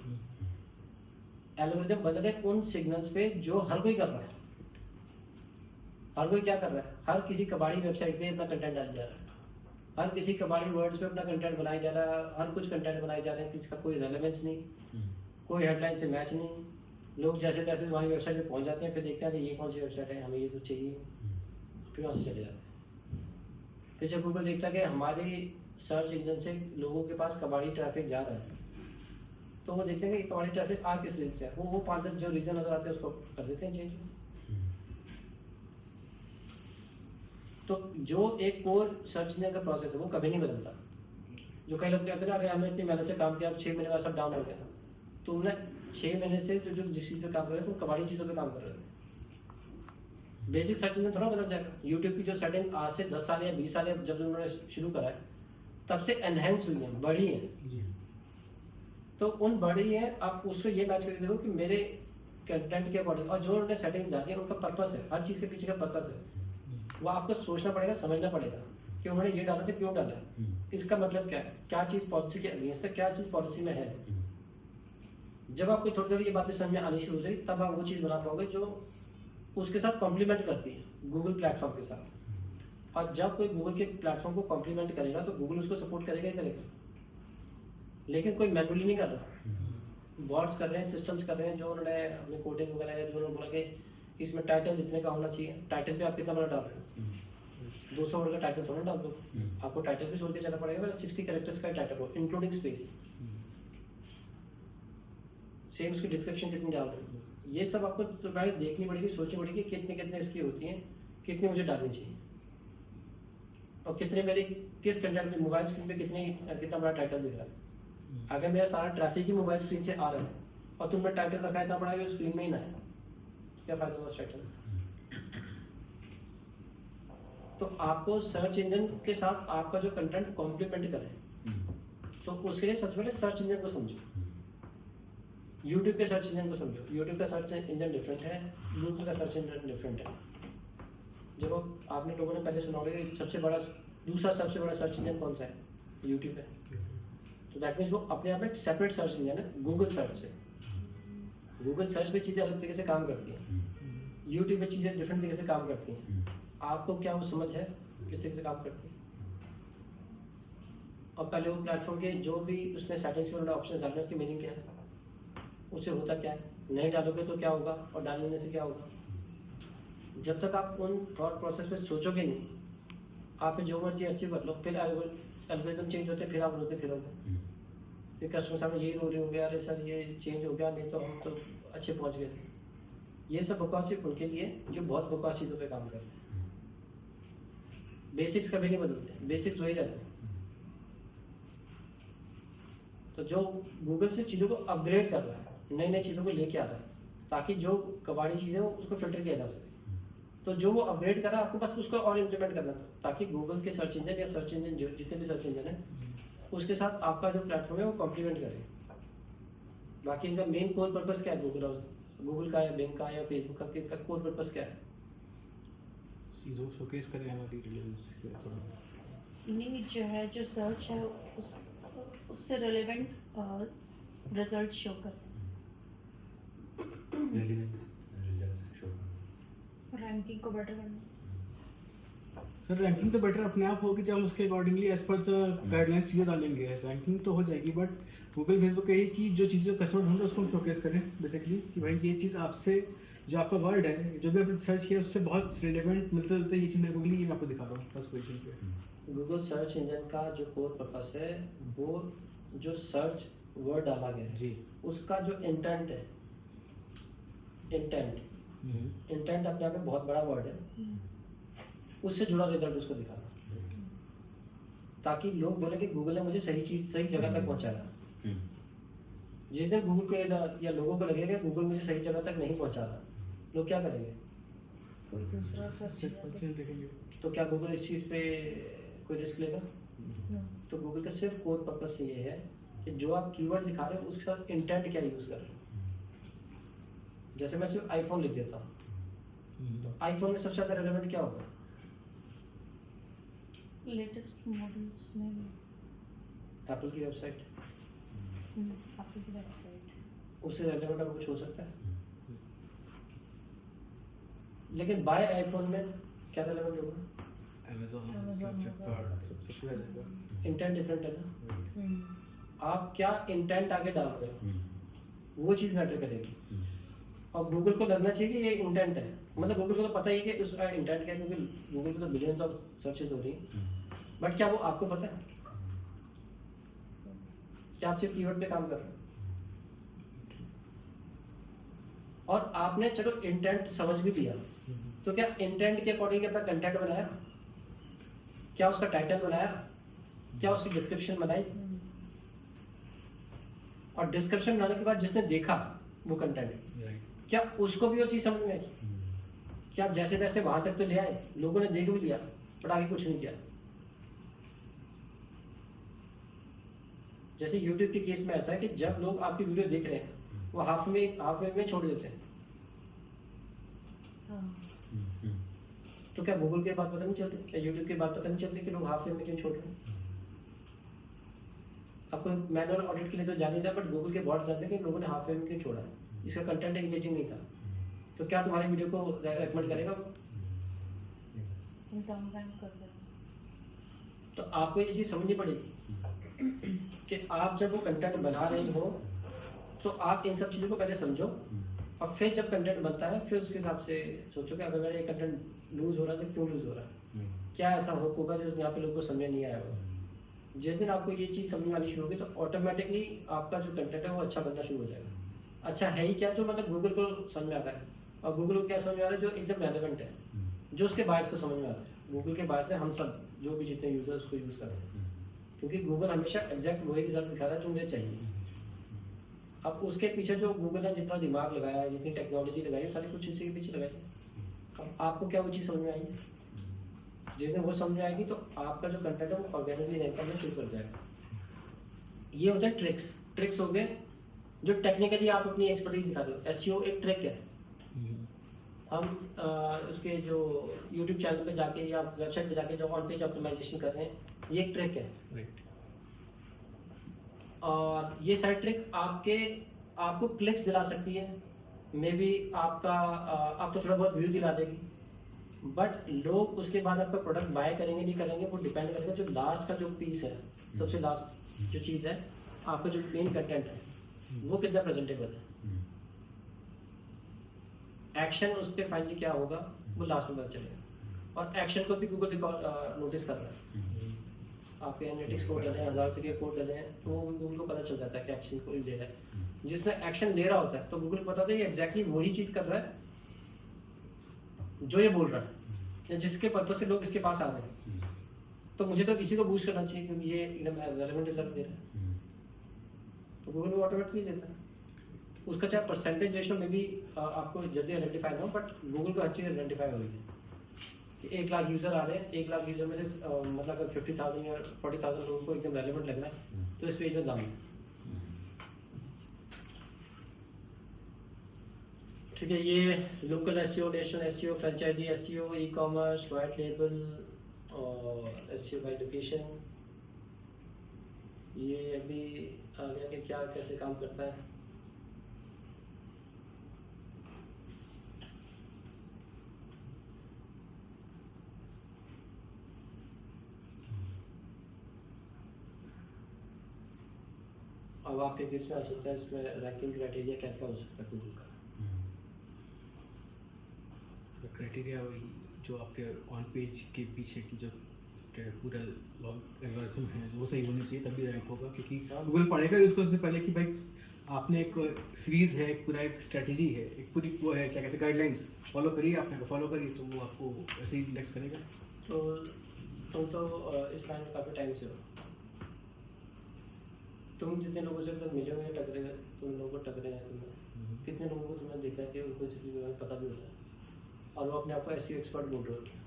Speaker 1: एल्गोरिथम बदल रहे उन सिग्नल्स पे जो हर कोई कर रहा है। हर कोई क्या कर रहा है? हर किसी कबाड़ी वेबसाइट पे अपना कंटेंट डाल जा रहा है, हर किसी कबाड़ी वर्ड्स पे अपना कंटेंट बनाया जा रहा है, हर कुछ कंटेंट बनाए जा रहे हैं जिसका कोई रेलेवेंस नहीं, कोई हेडलाइन से मैच नहीं। लोग जैसे तैसे हमारी वेबसाइट पे पहुंच जाते हैं, फिर देखते हैं ये कौन सी वेबसाइट है, हमें ये तो चाहिए, फिर वहाँ से चले जाते हैं। फिर जब गूगल देखता है कि हमारी सर्च इंजन से लोगों के पास कबाड़ी ट्रैफिक जा रहा है, तो वो देखते हैं कि कबाड़ी ट्रैफिक आ किस रीजन से है, वो 5-10 जो रीजन नजर आते हैं उसको कर देते हैं चेंज। तो जो एक कोर सर्च इंजन का प्रोसेस है वो कभी नहीं बदलता। जो कई लोग कहते हैं ना, अरे हमने इतनी मेहनत से काम किया, अब 6 महीने बाद सब डाउन हो गया। तुमने 6 महीने से जो जिस चीज़ पे काम कर रहे हो, तुम कबाड़ी चीज़ों पे काम कर रहे हो। बेसिक सर्च इंजन थोड़ा बदल जाएगा। यूट्यूब की जो सेटिंग आज से 10 साल या 20 साल जब उन्होंने शुरू करा है, तब से एनहेंस हुई है, बढ़ी है
Speaker 2: जी।
Speaker 1: तो उन बढ़ी है, आप उसको ये मैच करके देखो कि मेरे कंटेंट के अकॉर्डिंग, और जो उन्होंने सेटिंग्स डाली है उनका पर्पस है, हर चीज़ के पीछे का पर्पस है, वो आपको सोचना पड़ेगा, समझना पड़ेगा कि उन्होंने ये डाला था, क्यों डाला है, इसका मतलब क्या है, क्या चीज़ पॉलिसी के अगेंस्ट है, क्या चीज़ पॉलिसी में है। जब आपको थोड़ी थोड़ी ये बातें समझ में आनी शुरू हो जाएगी, तब आप वो चीज़ बना पाओगे जो उसके साथ कॉम्प्लीमेंट करती है, गूगल प्लेटफॉर्म के साथ। और जब कोई गूगल के प्लेटफॉर्म को कॉम्प्लीमेंट करेगा तो गूगल उसको सपोर्ट करेगा ही करेगा। लेकिन कोई मैनुअली नहीं कर रहा, बॉट्स कर रहे हैं, सिस्टम्स कर रहे हैं, जो उन्होंने अपनी कोडिंग वगैरह जो उन्होंने बोला कि इसमें टाइटल इतने का होना चाहिए, टाइटल भी आप कितना बड़ा डाल रहे हो, 200 वर्ड का टाइटल थोड़ा डाल दो, आपको टाइटल भी सोच के चलना पड़ेगा, मतलब 60 कैरेक्टर्स का टाइटल हो इंक्लूडिंग स्पेस, सेम उसकी डिस्क्रिप्शन कितनी डाल रहे हो, ये सब आपको तो पहले देखनी पड़ेगी, सोचनी पड़ेगी कितने कितने इसकी होती हैं, कितनी मुझे डालनी चाहिए, और कितने मेरी किस कंटेंट में मोबाइल स्क्रीन पे कितना बड़ा टाइटल दिख रहा है। अगर मेरा सारा ट्रैफिक ही मोबाइल स्क्रीन से आ रहा है और तुमने टाइटल रखा है इतना बड़ा है स्क्रीन में ही ना है, क्या फायदा हुआ टाइटल। तो आपको सर्च इंजन के साथ आपका जो कंटेंट कॉम्प्लीमेंट करे, तो उसके लिए सबसे पहले सर्च इंजन को समझो, यूट्यूब के सर्च इंजन को समझो। यूट्यूब का सर्च इंजन डिफरेंट है, गूगल का सर्च इंजन डिफरेंट है। जब आपने लोगों ने पहले सुना होगा कि दूसरा सबसे बड़ा सर्च इंजन कौन सा है, यूट्यूब है, तो दैट मीन्स वो अपने आप में एक सेपरेट सर्च इंजन है गूगल सर्च से। गूगल सर्च पे चीज़ें अलग तरीके से काम करती हैं, यूट्यूब पे चीज़ें डिफरेंट तरीके से काम करती हैं। आपको क्या वो समझ है किस तरीके से काम करती है, और पहले वो प्लेटफॉर्म के जो भी उसमें सेटिंग्स में ऑप्शन डालने की मीनिंग क्या है, उससे होता क्या है, नहीं डालोगे तो क्या होगा और डालने से क्या होगा। जब तक आप उन थॉट प्रोसेस पे सोचोगे नहीं, आप जो मर्जी ऐसे कर लो, फिर एल्गोरिथम चेंज होते फिर आप रोते फिरोगे, फिर कस्टमर सामने यही रो रहे होंगे, अरे सर ये चेंज हो गया, नहीं तो हम तो अच्छे पहुंच गए थे। ये सब बकवास सिर्फ उनके लिए जो बहुत बकवास चीज़ों पे काम कर रहे हैं। बेसिक्स कभी नहीं बदलते, बेसिक्स वही रहते हैं। तो जो गूगल से चीज़ों को अपग्रेड कर रहा है, नई नई चीज़ों को लेके आ रहा है, ताकि जो कबाड़ी चीज़ें हो उसको फिल्टर किया जा सके। तो जो वो अपग्रेड कर रहा है, आपको बस उसको और इम्प्लीमेंट करना था, ताकि गूगल के सर्च इंजन या सर्च इंजन जितने भी सर्च इंजन है उसके साथ आपका जो प्लेटफॉर्म है वो कॉम्प्लीमेंट करे। बाकी इनका मेन कोर पर्पस क्या है, गूगल का या बैंक का या फेसबुक का कोर पर्पस क्या है?
Speaker 2: चीज़ों को शोकेस करें हमारी रिलेवेंस।
Speaker 4: नीड जो है, जो सर्च है उससे रिलेवेंट रिजल्ट शो कर, रैंकिंग को बेटर करना।
Speaker 2: सर रैंकिंग तो बेटर अपने आप होगी जब हम उसके accordingly as per the guidelines चीज़ें डालेंगे, रैंकिंग तो हो जाएगी, बट गूगल फेसबुक का ये कि जो चीज़ें कस्टमर ढूंढ रहे उसको हम शोकेस करें बेसिकली, कि भाई ये चीज़ आपसे जो आपका वर्ड है, जो भी आपने सर्च किया उससे बहुत रिलेवेंट मिलते जुलते ये चीज़ मेरे को मिली, ये मैं आपको दिखा रहा हूँ फर्स्ट पोजीशन पे।
Speaker 1: गूगल सर्च इंजन का जो कोर पर्पस है वो जो सर्च वर्ड डाला गया है
Speaker 2: जी,
Speaker 1: उसका जो इंटेंट है, इंटेंट अपने आप में बहुत बड़ा वर्ड है, उससे जुड़ा रिजल्ट उसको दिखाना, ताकि लोग बोले कि गूगल ने मुझे सही चीज सही जगह तक पहुंचाया। जिस दिन गूगल को या लोगों को लगेगा कि गूगल मुझे सही जगह तक नहीं पहुंचा रहा, लोग क्या करेंगे?
Speaker 3: कोई दूसरा सर्च
Speaker 2: देखेंगे।
Speaker 1: तो क्या गूगल इस चीज पे कोई रिस्क लेगा? तो गूगल का सिर्फ कोर पर्पस ये है कि जो आप कीवर्ड दिखा रहे हो उसके साथ इंटेंट क्या यूज कर रहे हो। जैसे मैं सिर्फ आईफोन लिख देता हूँ, तो आईफोन में सबसे ज्यादा रेलेवेंट क्या होगा?
Speaker 4: लेटेस्ट मॉडल्स में
Speaker 1: एप्पल की वेबसाइट,
Speaker 4: आपकी वेबसाइट,
Speaker 1: उससे रेलेवेंट और कुछ हो सकता है? लेकिन बाय आईफोन में क्या रेलेवेंट होगा?
Speaker 2: Amazon, फ्लिपकार्ट सबसे पूरा जाएगा।
Speaker 1: इंटेंट डिफरेंट है ना। आप क्या इंटेंट आगे डाल रहे हो वो चीज़ मैटर करेगी, और गूगल को लगना चाहिए कि ये इंटेंट है, मतलब गूगल को तो पता ही है कि उसका इंटेंट क्या है, क्योंकि गूगल को तो बिलियंस ऑफ सर्चेस हो रही हैं, बट क्या वो आपको पता है? क्या आप सिर्फ कीवर्ड पे काम कर रहे हो? और आपने चलो इंटेंट समझ भी लिया, तो क्या इंटेंट के अकॉर्डिंग अपना कंटेंट बनाया? क्या उसका टाइटल बनाया? क्या उसकी डिस्क्रिप्शन बनाई? और डिस्क्रिप्शन बनाने के बाद जिसने देखा वो कंटेंट, क्या उसको भी वो चीज समझ में आई? क्या आप जैसे तैसे वहां तक तो ले आए, लोगों ने देख भी लिया बट आगे कुछ नहीं किया। जैसे YouTube के केस में ऐसा है कि जब लोग आपकी वीडियो देख रहे हैं वो हाफ में छोड़ देते हैं, तो क्या गूगल की बात पता नहीं चलती, क्या यूट्यूब की बात पता नहीं चलती कि लोग हाफ में क्यों छोड़ रहे हैं? आपको मैनुअल ऑडिट के लिए तो जान ही था, बट गूगल के बॉट्स जानते हैं कि लोगों ने हाफ में क्यों छोड़ा है, इसका कंटेंट एंगेजिंग नहीं था, तो क्या तुम्हारी वीडियो को रेकमेंड करेगा?
Speaker 4: डाउन रैंक कर देना।
Speaker 1: तो आपको ये चीज़ समझनी पड़ेगी कि आप जब वो कंटेंट बना रहे हो तो आप इन सब चीज़ों को पहले समझो, और फिर जब कंटेंट बनता है फिर उसके हिसाब से सोचो कि अगर मेरा ये कंटेंट लूज हो रहा है तो क्यों लूज हो रहा है, क्या ऐसा होगा जो यहाँ पे लोगों को समझ नहीं आया होगा। जिस दिन आपको ये चीज़ समझ में आनी शुरू होगी तो ऑटोमेटिकली आपका जो कंटेंट है वो अच्छा बनना शुरू हो जाएगा। अच्छा है ही क्या जो मतलब गूगल को समझ में आता है, और गूगल को क्या समझ में आ रहा है जो एकदम रेलेवेंट है, जो उसके बायर्स को समझ में आता है। गूगल के बायर्स से हम सब जो भी जितने यूजर्स उसको यूज़ कर रहे हैं, क्योंकि गूगल हमेशा एग्जैक्ट वही रिजल्ट दिखा रहा है जो मुझे चाहिए। अब उसके पीछे जो गूगल ने जितना दिमाग लगाया है, जितनी टेक्नोलॉजी लगाई है, सारी कुछ इसी के पीछे लगाई है। अब आपको क्या वो चीज़ समझ में आई है? जिस दिन वो समझ में आएगी तो आपका जो कंटेंट है वो ऑर्गेनिकली रैंक करना शुरू कर जाएगा। ये होता है ट्रिक्स हो गए जो टेक्निकली आप अपनी एक्सपर्टीज दिखाते हो। एसईओ एक ट्रिक है। हम उसके जो यूट्यूब चैनल पे जाके या वेबसाइट पे जाके जो ऑन पेज ऑप्टिमाइजेशन कर रहे हैं, ये एक ट्रिक है।
Speaker 2: राइट।
Speaker 1: और ये सारी ट्रिक आपको क्लिक्स दिला सकती है, मे बी आपको थोड़ा बहुत व्यू दिला देगी, बट लोग उसके बाद आपका प्रोडक्ट बाय करेंगे नहीं करेंगे वो डिपेंड करेगा जो लास्ट का जो पीस है, सबसे लास्ट जो चीज़ है, आपका जो मेन कंटेंट है वो कितना प्रेजेंटेबल है। एक्शन उस पर फाइनली क्या होगा वो लास्ट में पता चलेगा। और एक्शन को भी गूगल नोटिस कर रहा है। आपके एनालिटिक्स कोड डले हैं, 1000 से कोड डले हैं, तो गूगल को पता चल जाता है कि एक्शन कोई ले रहा है। जिसमें एक्शन ले रहा होता है तो गूगल को पता होता है ये एग्जैक्टली वही चीज़ कर रहा है जो ये बोल रहा है, या जिसके पर्पज से लोग इसके पास आ रहे हैं। तो मुझे तो इसी को बूस्ट करना चाहिए क्योंकि ये एकदम रेलेवेंट रिजल्ट दे रहा है, तो गूगल वो ऑटोमेटिकली देता है। उसका चाहे परसेंटेज रेशो में भी आपको जल्दी आइडेंटिफाई ना हो, बट गूगल को हर चीज़ आइडेंटिफाई होगी कि 1 लाख यूज़र आ रहे हैं, 1 लाख यूज़र में से मतलब अगर 50,000 या 40,000 लोगों को एकदम रेलेवेंट लग रहा है तो इस पेज में दाम है। ठीक है, ये local SEO, national SEO, franchisee SEO, e commerce, white label और एसईओ बाय लोकेशन, ये अभी आ गया कि क्या कैसे काम करता है। अब आपके केस में आ सकता है इसमें रैंकिंग क्राइटेरिया क्या क्या हो सकता है गूगल का।
Speaker 2: क्राइटेरिया वही जो आपके ऑन पेज के पीछे की जो पूरा लॉग एल्गोरिथम है वो सही होनी चाहिए तभी रैंक होगा, क्योंकि गूगल पढ़ेगा उसको सबसे पहले कि भाई आपने एक सीरीज है, एक पूरा एक स्ट्रेटजी है, एक पूरी वो है क्या कहते हैं गाइडलाइंस फॉलो करिए, आपने फॉलो करिए तो वो आपको ऐसे ही इंडेक्स करेगा।
Speaker 1: तो तुम तो इस लाइन में काफ़ी टाइम से हो, तुम जितने लोगों से मतलब मिले हुए टकरे हैं, तुम लोगों को टकरे हैं तुमने, कितने लोगों को तुमने देखा है कि उनको इस चीज़ के बारे में पता भी होता है और वो अपने आप को ऐसी एक्सपर्ट बोल रहे होते हैं,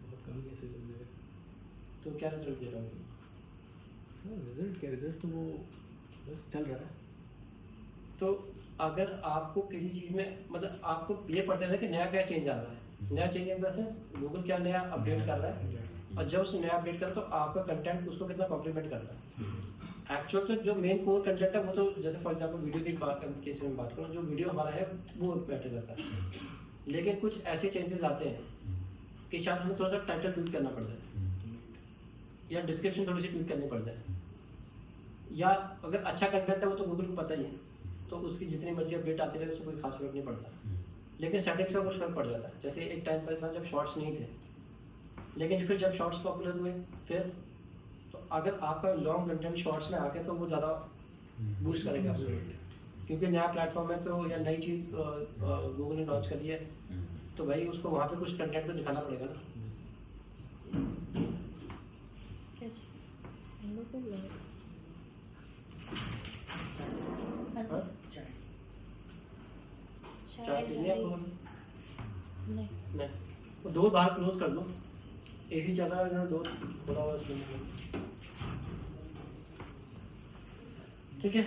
Speaker 2: बहुत कम ही ऐसे लोग हैं।
Speaker 1: तो क्या रिजल्ट दे रहा हूँ?
Speaker 2: सर रिजल्ट क्या, रिजल्ट तो वो बस चल रहा है।
Speaker 1: तो अगर आपको किसी चीज़ में मतलब आपको ये पता है कि नया क्या चेंज आ रहा है, नया change in the sense Google क्या नया अपडेट कर रहा है, और जब उस नया अपडेट कर तो आपका कंटेंट उसको कितना कॉम्प्लीमेंट कर रहा है। एक्चुअल तो जो मेन कोर कंटेंट है वो तो जैसे फॉर एग्जांपल वीडियो की केस में बात करूँ, जो वीडियो हमारा है वो मैटर करता है, लेकिन कुछ ऐसे चेंजेस आते हैं कि शायद हमें थोड़ा सा टाइटल ट्वीट करना पड़ जाए या डिस्क्रिप्शन थोड़ी सी ट्वीट करनी पड़ जाए, या अगर अच्छा कंटेंट है वो तो गूगल को पता ही है, तो उसकी जितनी मर्जी अपडेट आती रहे उससे कोई खास फर्क नहीं पड़ता, लेकिन सेटिंग्स का कुछ फर्क पड़ जाता है। जैसे एक टाइम पर था जब शॉर्ट्स नहीं थे, लेकिन फिर जब शॉर्ट्स पॉपुलर हुए फिर तो अगर आपका लॉन्ग कंटेंट शॉर्ट्स में आ गया तो वो ज़्यादा बूस्ट करेगा आपको, क्योंकि नया प्लेटफॉर्म है तो या नई चीज़ गूगल ने लॉन्च करी है तो भाई उसको वहाँ पे कुछ कंटेंट तो दिखाना पड़ेगा ना।
Speaker 4: क्या चीज़? हाँ जी।
Speaker 1: चाय
Speaker 4: शायद
Speaker 1: पीनी है आपको?
Speaker 4: नहीं।
Speaker 1: नहीं, वो डोर बाहर क्लोज कर दो, एसी चल रहा है ना, डोर खुला हुआ है, ठीक है।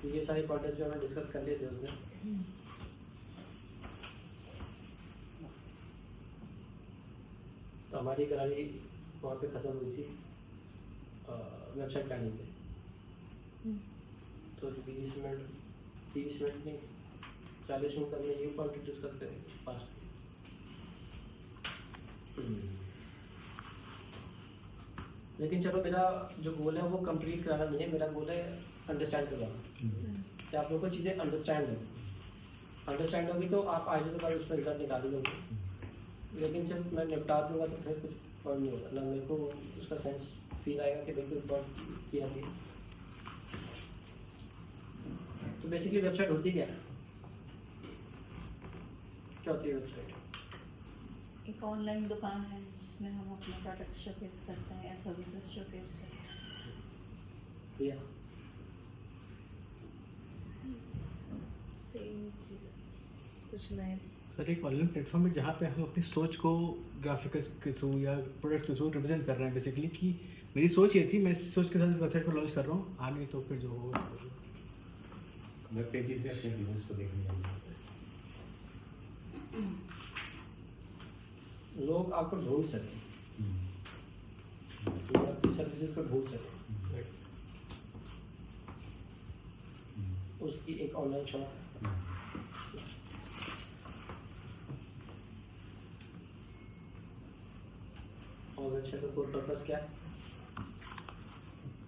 Speaker 1: ये सारी पॉइंट्स जो हमें डिस्कस कर लिए थे उसने, तो हमारी करारी वहाँ पे ख़त्म हुई थी वेबसाइट प्लानिंग पे। तो 20 मिनट नहीं 40 मिनट तक में ये पॉइंट डिस्कस करेंगे फास्ट। लेकिन चलो मेरा जो गोल है वो कंप्लीट कराना नहीं है, मेरा गोल है अंडरस्टैंड करवाना, कि आप लोगों को चीज़ें अंडरस्टैंड होगी तो आप आगे के बाद उसमें रिजल्ट निकाल लोगे। लेकिन सिर्फ मैं निपटा दूंगा तो फिर कुछ पॉइंट नहीं होगा ना, मेरे को उसका सेंस फील आएगा कि बिल्कुल पॉइंट किया नहीं। तो बेसिकली वेबसाइट होती क्या है, क्या होती है वेबसाइट?
Speaker 4: एक ऑनलाइन दुकान है जिसमें हम अपने प्रोडक्ट शोकेस करते हैं या सर्विसेज शोकेस करते हैं।
Speaker 1: भैया
Speaker 3: सेम चीज़, कुछ नए।
Speaker 2: सर एक ऑनलाइन प्लेटफॉर्म है जहाँ पे हम अपनी सोच को ग्राफिक्स के थ्रू या प्रोडक्ट के थ्रू रिप्रेजेंट कर रहे हैं बेसिकली, कि मेरी सोच ये थी, मैं इस सोच के साथ इस वेबसाइट को लॉन्च कर रहा हूँ, आगे तो फिर जो होगा
Speaker 5: वेब पेजेस से अपने बिजनेस को देखने जाएंगे।
Speaker 1: लोग आपको ढूंढ सकें, लोग आपकी सर्विसेज को ढूंढ सकें, उसकी एक ऑनलाइन शॉप है। और वेबसाइट का कोर पर्पस क्या है?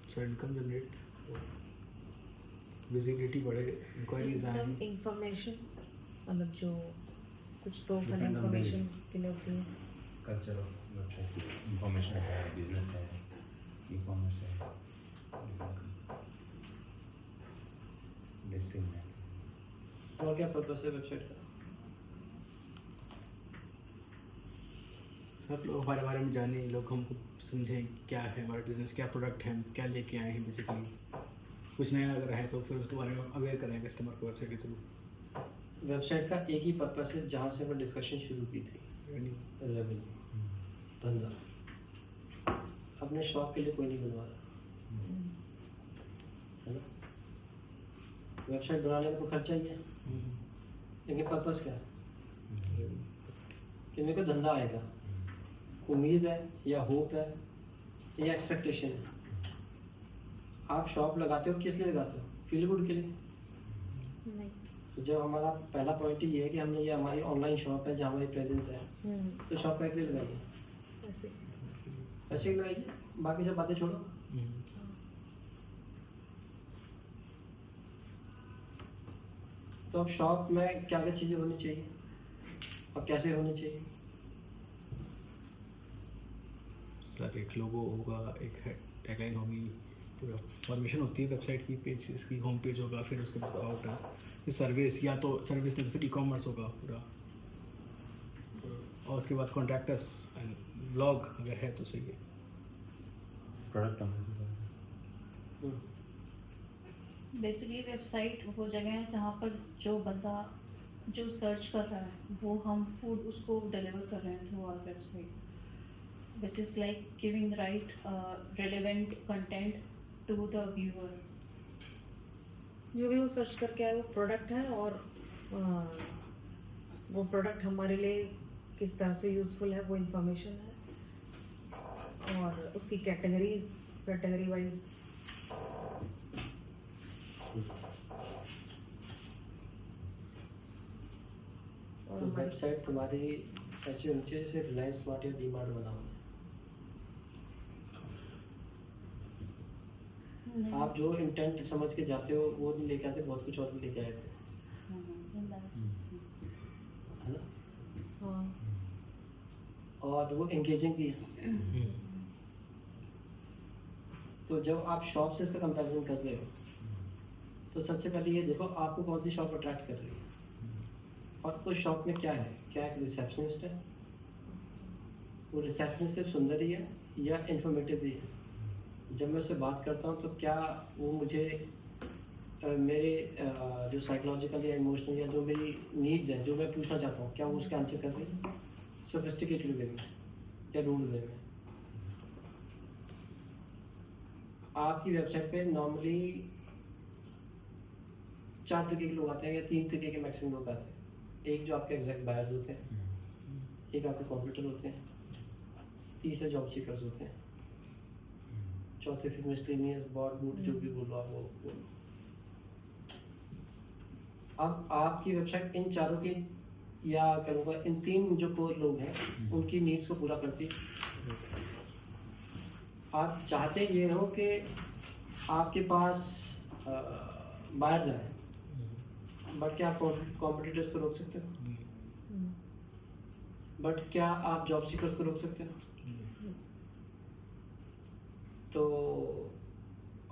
Speaker 2: सर इनकम जनरेट, विजिबिलिटी बढ़े, इंक्वायरीज आए।
Speaker 3: इंफॉर्मेशन, मतलब जो कुछ तो
Speaker 5: Depend on
Speaker 3: इंफॉर्मेशन के लिए होती है।
Speaker 5: कल्चर ऑफ वेबसाइट, इंफॉर्मेशन है, बिजनेस है, ई-कॉमर्स है, लिस्टिंग है।
Speaker 1: और क्या पर्पस है वेबसाइट का?
Speaker 2: सब लोग हमारे बारे में जाने, लोग हमको समझें क्या है हमारा बिजनेस, क्या प्रोडक्ट है, हम क्या लेके आए हैं बेसिकली। कुछ नया अगर है तो फिर उसके बारे में अवेयर करें कस्टमर को वेबसाइट के थ्रू।
Speaker 1: वेबसाइट का एक ही पर्पस है जहाँ से मैं डिस्कशन शुरू की थी, रेवेन्यू, धंधा। अपने शॉप के लिए कोई नहीं बनवा रहा है ना। वेबसाइट बनाने का तो खर्चा ही है, लेकिन पर्पस क्या है कि मेरे को धंधा आएगा, उम्मीद है या होप है या एक्सपेक्टेशन है। आप शॉप लगाते हो किस लिए लगाते हो? फील गुड के लिए।
Speaker 3: नहीं।
Speaker 1: तो जब हमारा पहला पॉइंट ये है कि हमने ये हमारी ऑनलाइन शॉप है जहाँ हमारी प्रेजेंस है, तो शॉप का एक लिए लगाइए,
Speaker 3: ऐसे।
Speaker 1: ऐसे ही लगाइए, बाकी सब बातें छोड़ो। तो अब शॉप में क्या क्या चीज़ें होनी चाहिए और कैसे होनी चाहिए?
Speaker 2: सर एक लोगो होगा, एक टैगलाइन होगी, पूरा फॉर्मेशन होती है वेबसाइट की, पेज इसकी होम पेज होगा, फिर उसके बाद अबाउट सर्विस, या तो सर्विस नहीं तो फिर ई कॉमर्स होगा पूरा, और उसके बाद कॉन्टैक्टस एंड ब्लॉग अगर है तो सही है।
Speaker 5: प्रोडक्ट
Speaker 4: बेसिकली वेबसाइट वो जगह है जहाँ पर जो बंदा जो सर्च कर रहा है वो हम फूड उसको डिलीवर कर रहे हैं through our website, which is like giving the right relevant content to the viewer.
Speaker 3: जो भी वो सर्च करके आए वो प्रोडक्ट है, और वो प्रोडक्ट हमारे लिए किस तरह से यूज़फुल है वो इंफॉर्मेशन है, और उसकी कैटेगरी वाइज।
Speaker 1: तो वेबसाइट तुम्हारी ऐसी होनी चाहिए जैसे रिलायंस स्मार्ट या डी मार्ट बना हो। आप जो इंटेंट समझ के जाते हो वो नहीं लेके आते, बहुत कुछ और भी लेके आए थे, है ना।
Speaker 3: हाँ।
Speaker 1: और वो एंगेजिंग भी है। तो जब आप शॉप से इसका कंपैरिजन कर रहे हो तो सबसे पहले ये देखो आपको कौन सी शॉप अट्रैक्ट कर रही है, और उस शॉप में क्या है। क्या एक रिसेप्शनिस्ट है, वो रिसेप्शनिस्ट सिर्फ सुंदर ही है या इन्फॉर्मेटिव भी है। जब मैं उससे बात करता हूँ तो क्या वो मुझे मेरे जो साइकोलॉजिकल या इमोशनल या जो मेरी नीड्स हैं, जो मैं पूछना चाहता हूँ, क्या वो उसके आंसर कर रही है सोफिस्टिकेटेड वे में या रूड वे में। आपकी वेबसाइट पे नॉर्मली 4 तरीके के लोग आते हैं या 3 तरीके के मैक्सिमम लोग आते हैं। एक जो आपके एग्जैक्ट बायर्स होते हैं, एक आपके कंप्यूटर होते हैं, तीसरे जॉब सीकर्स होते हैं, चौथे फिर मिसलेनियस बॉट बूट जो भी बोलो आप वो। अब आपकी वेबसाइट इन चारों की या करूँगा इन 3 जो कोर लोग हैं उनकी नीड्स को पूरा करती है। आप चाहते ये हो कि आपके पास बायर्स आए, बट क्या आप कॉम्पिटिटर्स को रोक सकते हो? बट क्या आप जॉब सीकर्स को रोक सकते हो? तो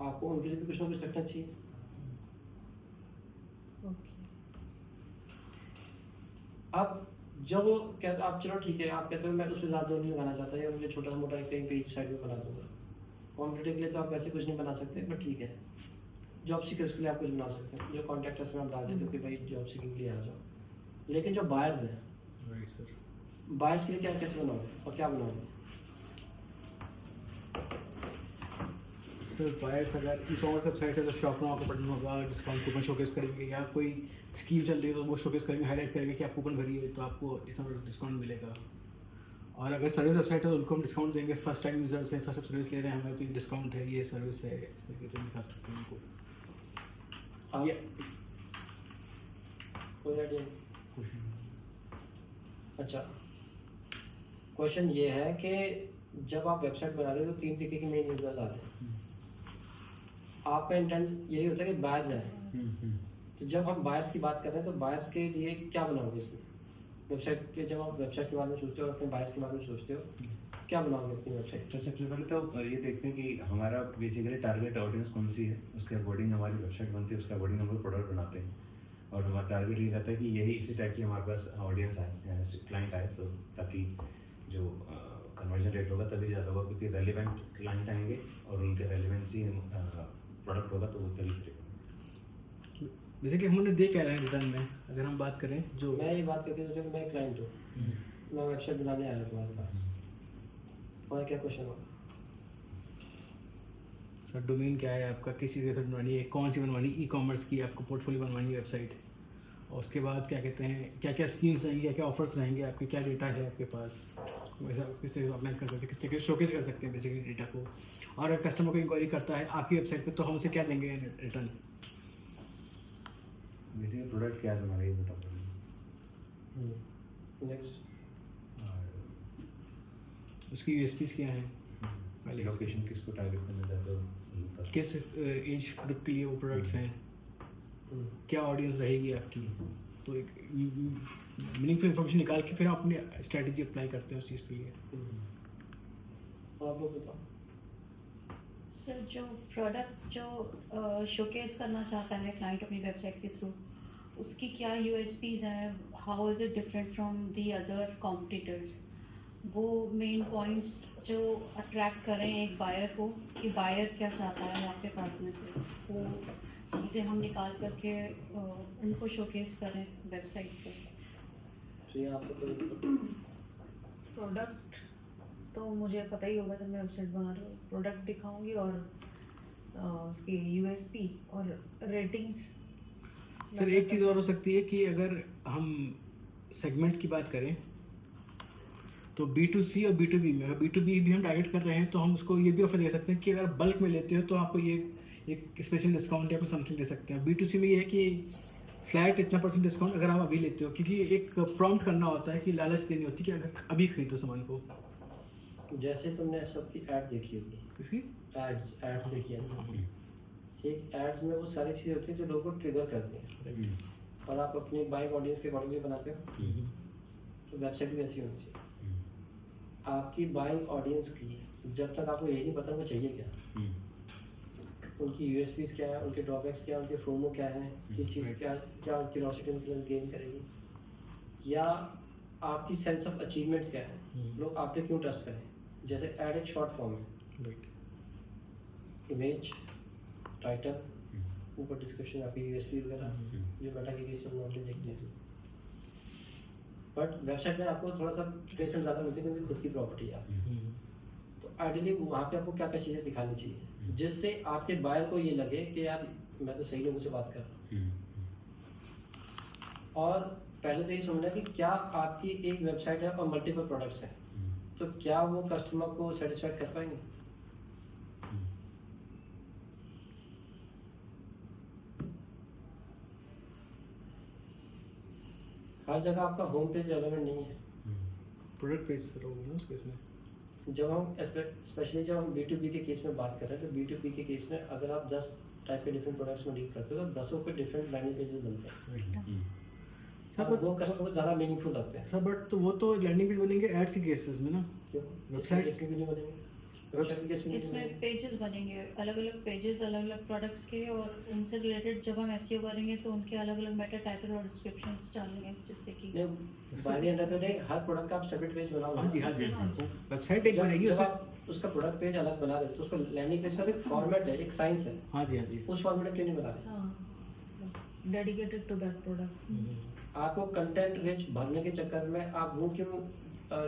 Speaker 1: आपको उनके लिए भी कुछ ना कुछ रखना चाहिए।
Speaker 3: ओके।
Speaker 1: अब जब क्या आप चलो ठीक है, आप कहते हो मैं उसमें ज़्यादा नहीं बनाना चाहता या मुझे छोटा मोटा एक कहीं पेज साइड में बना दूंगा। कॉम्पिटिटिव के लिए तो आप वैसे कुछ नहीं बना सकते, बट ठीक है जॉब सीकर्स के लिए आप कुछ बना सकते हैं। जो कॉन्टैक्टर्स में आप डाल देते हो कि भाई जॉब सीकिंग के लिए आ जाओ। लेकिन जो बायर्स हैं,
Speaker 2: राइट सर।
Speaker 1: बायर्स के लिए क्या कैसे बनाओगे और क्या बनाओगे?
Speaker 2: सर बायर्स अगर ई कॉमर्स वेबसाइट है तो शॉप में आपको बटन होगा, डिस्काउंट कूपन शोकेस करेंगे, या कोई स्कीम चल रही है तो वो शोकेस करेंगे, हाईलाइट करेंगे कि आप कूपन भरिए तो आपको इतना डिस्काउंट मिलेगा। और अगर सर्विस वेबसाइट है तो उनको हम डिस्काउंट देंगे, फर्स्ट टाइम यूजर्स हैं, फर्स्ट टाइम सर्विस ले रहे हैं हमें तो डिस्काउंट है, ये सर्विस है, इस तरीके से दिखा सकते हैं उनको।
Speaker 1: आप
Speaker 2: ये
Speaker 1: कोई आइडिया? अच्छा, क्वेश्चन ये है कि जब आप वेबसाइट बना रहे हो तो 3 तरीके के मेन यूजर्स आते हैं। आपका इंटेंट यही होता है कि बायर्स आए। तो जब हम बायर्स की बात कर रहे हैं तो बायर्स के लिए क्या बनाओगे इसमें? वेबसाइट के जब आप वेबसाइट के बारे में सोचते हो और अपने बायर्स के बारे में सोचते हो, क्या बनाओगे अपनी वेबसाइट?
Speaker 5: तो सबसे पहले तो ये देखते हैं कि हमारा बेसिकली टारगेट ऑडियंस कौन सी है, उसके अकॉर्डिंग हमारी वेबसाइट बनती है, उसके अकॉर्डिंग हम लोग प्रोडक्ट बनाते हैं। और हमारा टारगेट ये रहता है कि यही इसी टाइप की हमारे पास ऑडियंस आए, क्लाइंट आए, तो ताकि जो कन्वर्जन रेट होगा तभी ज़्यादा होगा, क्योंकि रेलिवेंट क्लाइंट आएंगे और उनके रेलिवेंसी प्रोडक्ट होगा तो वो तभी करेगा।
Speaker 2: बेसिकली हम उन्हें दे क्या रहे हैं रिटर्न में, अगर हम बात करें जो
Speaker 1: मैं ये बात करके जब मैं क्लाइंट हूँ, मैं वेबसाइट बनाने आया तुम्हारे पास, तुम्हारा क्या क्वेश्चन होगा?
Speaker 2: सर डोमेन क्या है आपका, किसी से बनवानी है, कौन सी बनवानी, ई कॉमर्स की आपको पोर्टफोलियो बनवानी है वेबसाइट, और उसके बाद क्या कहते हैं, क्या क्या स्कीम्स रहेंगी, क्या क्या ऑफर्स रहेंगे, आपके क्या डेटा है आपके पास, वैसा किस तरह से ऑर्गेनाइज कर सकते हैं, किस तरीके से शोकेस कर सकते हैं बेसिकली डेटा को। और अगर कस्टमर को इंक्वायरी करता है आपकी वेबसाइट पे तो हम उसे क्या देंगे रिटर्न।
Speaker 5: बेसिकली प्रोडक्ट क्या है हमारा, ये बता पाएंगे।
Speaker 1: नेक्स्ट,
Speaker 2: उसकी यूएसपीज क्या हैं,
Speaker 5: लोकेशन किसको टारगेट करना चाहते हो,
Speaker 2: किस एज ग्रुप के लिए वो प्रोडक्ट्स हैं, क्या ऑडियंस रहेगी आपकी, तो एक मीनिंगफुल इन्फॉर्मेशन निकाल के फिर हम अपनी स्ट्रेटजी अप्लाई करते हैं उस चीज़ के लिए।
Speaker 1: आप लोग बताओ।
Speaker 4: सर जो प्रोडक्ट जो शोकेस करना चाहता है क्लाइंट अपनी वेबसाइट के थ्रू, उसकी क्या यूएसपीज हैं, how is it different from the other competitors, वो मेन पॉइंट्स जो अट्रैक्ट करें एक बायर को कि बायर क्या चाहता है आपके पार्टनर से, वो चीज़ें हम निकाल करके उनको शोकेस करें वेबसाइट पे।
Speaker 1: तो ये आपको कोई
Speaker 3: प्रोडक्ट तो मुझे पता ही होगा जब मैं वेबसाइट बना रही हूँ, प्रोडक्ट दिखाऊंगी और उसकी यूएसपी और रेटिंग्स।
Speaker 2: सर एक चीज़ और हो सकती है कि अगर हम सेगमेंट की बात करें तो B2C और B2B में, अगर B2B भी हम टारगेट कर रहे हैं तो हम उसको ये भी ऑफर दे सकते हैं कि अगर बल्क में लेते हो तो आपको ये एक स्पेशल डिस्काउंट या कुछ समथिंग दे सकते हैं। B2C में ये है कि फ्लैट इतना % डिस्काउंट अगर आप अभी लेते हो, क्योंकि एक प्रॉम्प्ट करना होता है कि लालच देनी होती है कि अगर अभी खरीदो सामान को।
Speaker 1: जैसे तुमने सबकी ऐड देखी होगी,
Speaker 2: किसकी
Speaker 1: एड्स देखी है ना, ठीक, एड्स में वो सारी चीज़ें होती हैं जो लोगों को ट्रिगर करती हैं, और आप अपनी बाइंग ऑडियंस के अकॉर्डिंगली बनाते हो। तो वेबसाइट भी ऐसी होनी चाहिए। आपकी बाइंग ऑडियंस की जब तक आपको यही नहीं पता उनको चाहिए क्या, उनकी यूएसपीज क्या है, उनके ड्रॉबैक्स क्या है, उनके फोमो क्या है, किस चीज़ क्या क्यूरियोसिटी उनके गेन करेगी, या आपकी सेंस ऑफ अचीवमेंट्स क्या है, लोग आप पे क्यों ट्रस्ट करें। जैसे ऐड एक शॉर्ट फॉर्म है, इमेज, टाइटल, ऊपर डिस्क्रिप्शन, आपकी यूएसपी वगैरह जो मेटा की किसी नॉलेज देखते हैं। बट वेबसाइट में आपको थोड़ा सा प्लेसमेंट ज़्यादा मिलती है क्योंकि खुद की प्रॉपर्टी है आपकी। तो आइडियली वहाँ पे आपको क्या क्या चीज़ें दिखानी चाहिए जिससे आपके बायर को ये लगे कि यार मैं तो सही लोगों से बात कर रहा हूँ। और पहले तो ये समझना कि क्या आपकी एक वेबसाइट है और मल्टीपल प्रोडक्ट्स हैं, तो क्या वो कस्टमर को सेटिस्फाइड कर पाएंगे। हर जगह आपका होम पेज रेलेवेंट नहीं है।
Speaker 2: प्रोडक्ट पेज पर होगा ना उसके इसमें।
Speaker 1: जब हम स्पेशली जब हम B2B के केस में बात कर रहे हैं तो B2B के केस में अगर आप 10 टाइप के डिफरेंट प्रोडक्ट्स में डील करते हो तो 10 के डिफरेंट लैंडिंग पेजेस बनते हैं।
Speaker 2: सर
Speaker 1: और वो कस्टमर को ज़्यादा मीनिंगफुल लगते हैं।
Speaker 2: सर बट तो वो तो लैंडिंग पेज बनेंगे एड्स के केसेस में ना।
Speaker 1: क्यों?
Speaker 2: Website-
Speaker 1: इसके भी नहीं बनेंगे। Website के केस में नहीं
Speaker 4: इसमें
Speaker 1: बनेंगे।
Speaker 4: पेजेस बनेंगे, अलग अलग पेजेस अलग अलग प्रोडक्ट्स के, और उनसे रिलेटेड जब हम एसईओ करेंगे तो उनके अलग अलग मेटा टाइटल और डिस्क्रिप्शंस डालेंगे, जिससे कि
Speaker 1: नहीं, bye the end of the day her product का आप सेपरेट पेज बनाओगे।
Speaker 2: हाँ जी हाँ जी। वेबसाइट एक
Speaker 1: जब
Speaker 2: बनेगी
Speaker 1: जब
Speaker 2: उसमें।
Speaker 1: आप उसका प्रोडक्ट पेज अलग बना रहे हो तो उसको लैंडिंग पेज का एक फॉर्मेट है, एक साइंस है।
Speaker 2: हाँ जी हाँ जी।
Speaker 1: उस फॉर्मेट में क्यों नहीं बना रहे?
Speaker 3: हाँ डेडिकेटेड टू दैट प्रोडक्ट।
Speaker 1: आपको कंटेंट रिच भरने के चक्कर में आप वो क्यों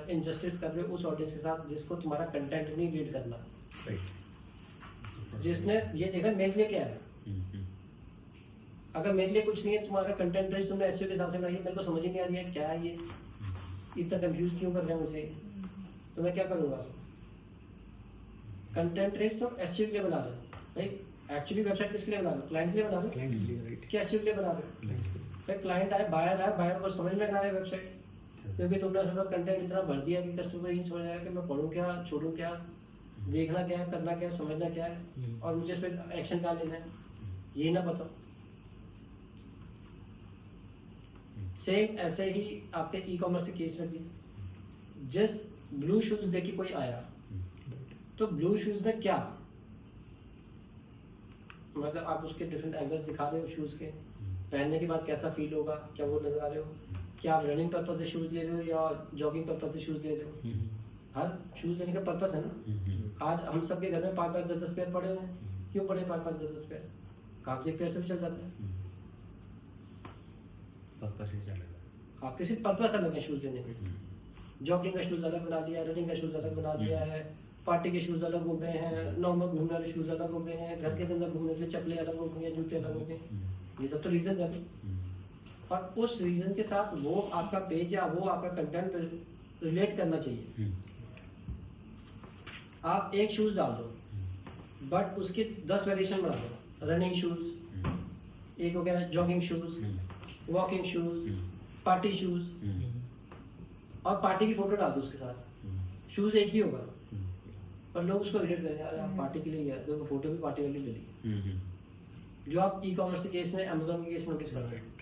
Speaker 1: इनजस्टिस कर रहे हो उस ऑडियंस के साथ जिसको तुम्हारा कंटेंट नहीं रीड करना, जिसने ये देखा मेरे लिए क्या है। अगर मेरे लिए कुछ नहीं है, तुम्हारा कंटेंट रिच तुमने एसईओ के हिसाब से बनाई है, मेरे को समझ ही नहीं आ रही है क्या है ये, इतना कंफ्यूज क्यों कर रहे हैं मुझे, तो मैं क्या करूँगा? कंटेंट रिच तो एसईओ के लिए बना रहे हो भाई। एक्चुअली वेबसाइट किसके लिए बना रहे हो? क्लाइंट के लिए बना रहे हो?
Speaker 2: क्लाइंट के लिए राइट।
Speaker 1: क्या एसईओ के लिए बना रहे हो? भाई क्लाइंट आए, बायर को समझ में ना आए वेबसाइट, क्योंकि तुमने उसका कंटेंट इतना भर दिया कि कस्टमर ये समझ आया कि मैं पढ़ूँ क्या, छोड़ूँ क्या, देखना क्या है, करना क्या है, समझना क्या है, और मुझे इस पर एक्शन क्या लेना है ये ना बताओ। सेम ऐसे ही आपके ई कॉमर्स के केस में भी, जिस ब्लू शूज देखी कोई आया तो ब्लू शूज में क्या, मतलब आप उसके डिफरेंट एंगल्स दिखा रहे हो शूज के, पहनने के बाद कैसा फील होगा, क्या वो नजर आ रहे हो, क्या आप रनिंग पर्पज से शूज ले रहे हो या जॉगिंग पर्पज से शूज ले रहे हो। हर शूज लेने का पर्पस है ना। आज हम सबके घर में 5-5 10 पेयर पड़े हुए हैं, क्यों पड़े 5-5 10 पेयर? काफी एक पेयर से भी चल जाता है।
Speaker 5: पर्पस ही चलेगा।
Speaker 1: आपके सिर्फ पर्पस अलग है शूज लेने में। जॉगिंग का शूज अलग बना लिया, रनिंग का शूज अलग बना दिया है, पार्टी के शूज अलग हो गए हैं, नॉर्मल घूमने वाले शूज अलग हो गए हैं, घर के अंदर घूमने के लिए चप्पलें अलग हो गई हैं, जूते अलग हो गए। ये सब तो रीजन है। और उस रीजन के साथ वो आपका पेज या वो आपका कंटेंट रिलेट करना चाहिए। आप एक शूज डाल दो बट उसके 10 वेरिएशन बना दो। रनिंग शूज, एक हो गया jogging shoes, walking shoes, party shoes, और पार्टी की फोटो डाल दो उसके साथ। शूज एक ही होगा पर लोग उसको रिलेट करेंगे, अरे आप पार्टी के लिए गए तो फोटो भी पार्टी वाली मिली, जो आप ई कॉमर्स के केस में, अमेजोन के केस में नोटिस करते हैं।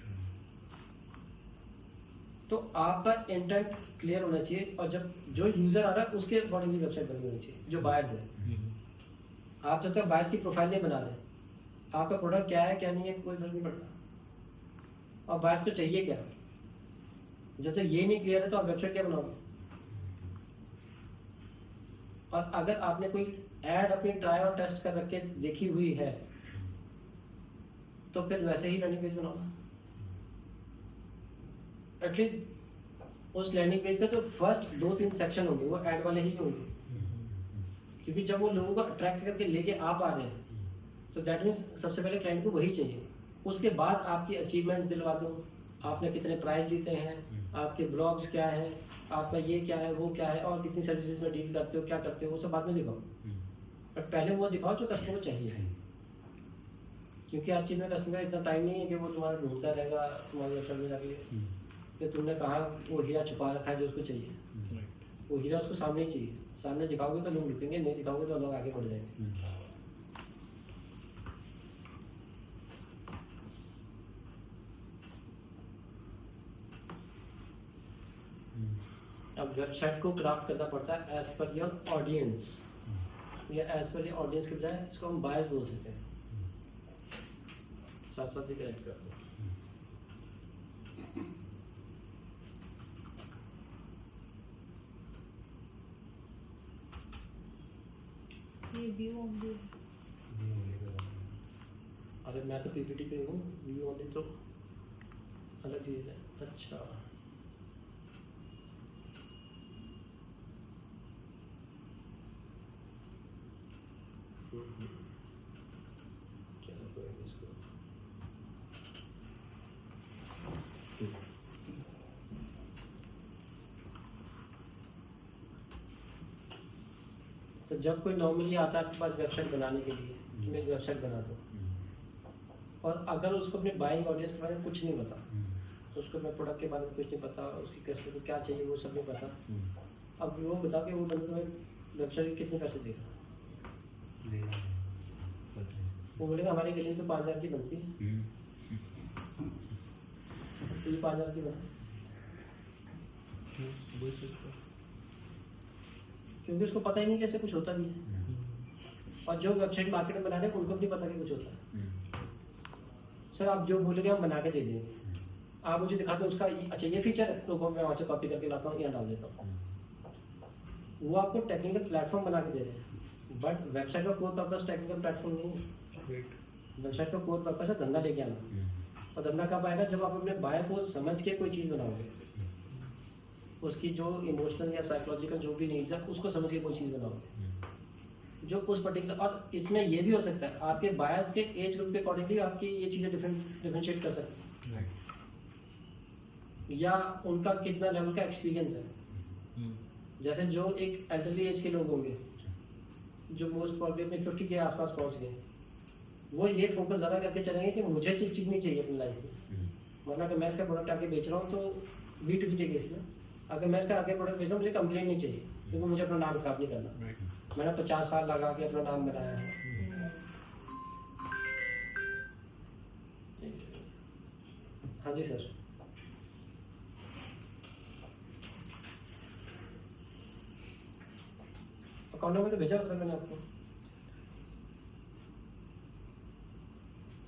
Speaker 1: तो आपका इंटेंट क्लियर होना चाहिए, और जब जो यूजर आ रहा है उसके अकॉर्डिंगली वेबसाइट बनी होनी चाहिए। जो बायर्स है, आप जब तक बायर्स की प्रोफाइल नहीं बना रहे, आपका प्रोडक्ट क्या है क्या नहीं है कोई फर्क नहीं पड़ता, और बायर्स को चाहिए क्या, जब तक ये नहीं क्लियर है तो आप वेबसाइट क्या बनाओगे। और अगर आपने कोई ऐड अपनी ट्राई और टेस्ट कर रख के देखी हुई है तो फिर वैसे ही लैंडिंग पेज बनाओ। एटलीस्ट उस लैंडिंग पेज का जो फर्स्ट 2-3 सेक्शन होंगे वो ऐड वाले ही होंगे, क्योंकि जब वो लोगों को अट्रैक्ट करके लेके आप आ रहे हैं तो दैट मीन्स सबसे पहले क्लाइंट को वही चाहिए। उसके बाद आपकी अचीवमेंट दिलवा दो, आपने कितने प्राइज जीते हैं, आपके ब्लॉग्स क्या हैं, आपका ये क्या है वो क्या है, और कितनी सर्विसेज में डील करते हो, क्या करते हो, वो सब बाद में दिखाओ। बट पहले वो दिखाओ जो कस्टमर को चाहिए, क्योंकि हर चीज़ में कस्टमर इतना टाइम नहीं है कि वो तुम्हारा ढूंढता रहेगा तुम्हारी वेबसाइट में जाके कि तुमने कहा वो हीरा छुपा रखा है जो उसको चाहिए। वो हीरा उसको सामने ही चाहिए, सामने दिखाओगे तो लोग रुकेंगे, नहीं दिखाओगे तो लोग आगे बढ़ जाएंगे। अब वेबसाइट को क्राफ्ट करना पड़ता है एज पर योर ऑडियंस, या एज पर योर ऑडियंस के बजाय इसको हम बायस बोल सकते हैं। साथ साथ भी कनेक्ट कर दो।
Speaker 4: ये व्यू ऑन
Speaker 1: अरे मैं तो पीपीटी पे हूँ, व्यू ऑनली तो अलग चीज़ है। अच्छा चलो कोई नहीं, इसको तो जब कोई नॉर्मली आता है आपके पास वेबसाइट बनाने के लिए कि मेरी वेबसाइट बना दो, और अगर उसको अपने बाइंग ऑडियंस के बारे में कुछ नहीं पता, तो उसको मैं प्रोडक्ट के बारे में कुछ नहीं पता, उसकी कस्टमर को क्या चाहिए वो सब नहीं पता, अब वो बता के वो बंदा तुम्हें वेबसाइट के कितने पैसे देगा? वो बोलेगा हमारी गली तो 5,000 की बनती है, तो ये 5,000 की बना, क्योंकि उसको पता ही नहीं कैसे कुछ होता भी है। और जो वेबसाइट मार्केट में बना रहे हैं उनको भी नहीं पता कि कुछ होता है। सर आप जो बोलेंगे हम बना के दे देंगे, आप मुझे दिखा दो उसका अच्छा ये फीचर है, तो मैं वहाँ से कॉपी करके लाता हूँ, यहाँ डाल देता हूँ। वो आपको टेक्निकल प्लेटफॉर्म बना के दे रहे हैं, बट वेबसाइट का कोर पर्पस टेक्निकल प्लेटफॉर्म नहीं है। वेबसाइट का कोर पर्पस है धंधा लेके आना, और धंधा कब आएगा? जब आप अपने बायर को समझ के कोई चीज़ बनाओगे, उसकी जो इमोशनल या साइकोलॉजिकल जो भी नीड्स है उसको समझ के कोई चीज़ बनाओगे जो उस पर्टिकुलर। और इसमें ये भी हो सकता है आपके बायर्स के एज ग्रुप के अकॉर्डिंगली आपकी ये चीज़ें डिफरेंशिएट कर सकते हैं, या उनका कितना लेवल का एक्सपीरियंस है। जैसे जो एक एल्डरली एज के लोग होंगे जो मोस्ट प्रॉब्लम में 50 के आसपास पहुंच गए, वो ये फोकस ज़्यादा करके चलेंगे कि मुझे चिक नहीं चाहिए अपनी लाइफ में। मतलब अगर मैं इसका प्रोडक्ट आके बेच रहा हूँ तो B2B के केस में, अगर मैं इसका आगे प्रोडक्ट बेच रहा हूँ मुझे कंप्लेंट नहीं चाहिए, क्योंकि मुझे अपना नाम खराब नहीं करना। मैंने 50 साल लगा के अपना नाम बनाया है। हाँ जी सर। अकाउंट नंबर तो भेजा सर मैंने आपको।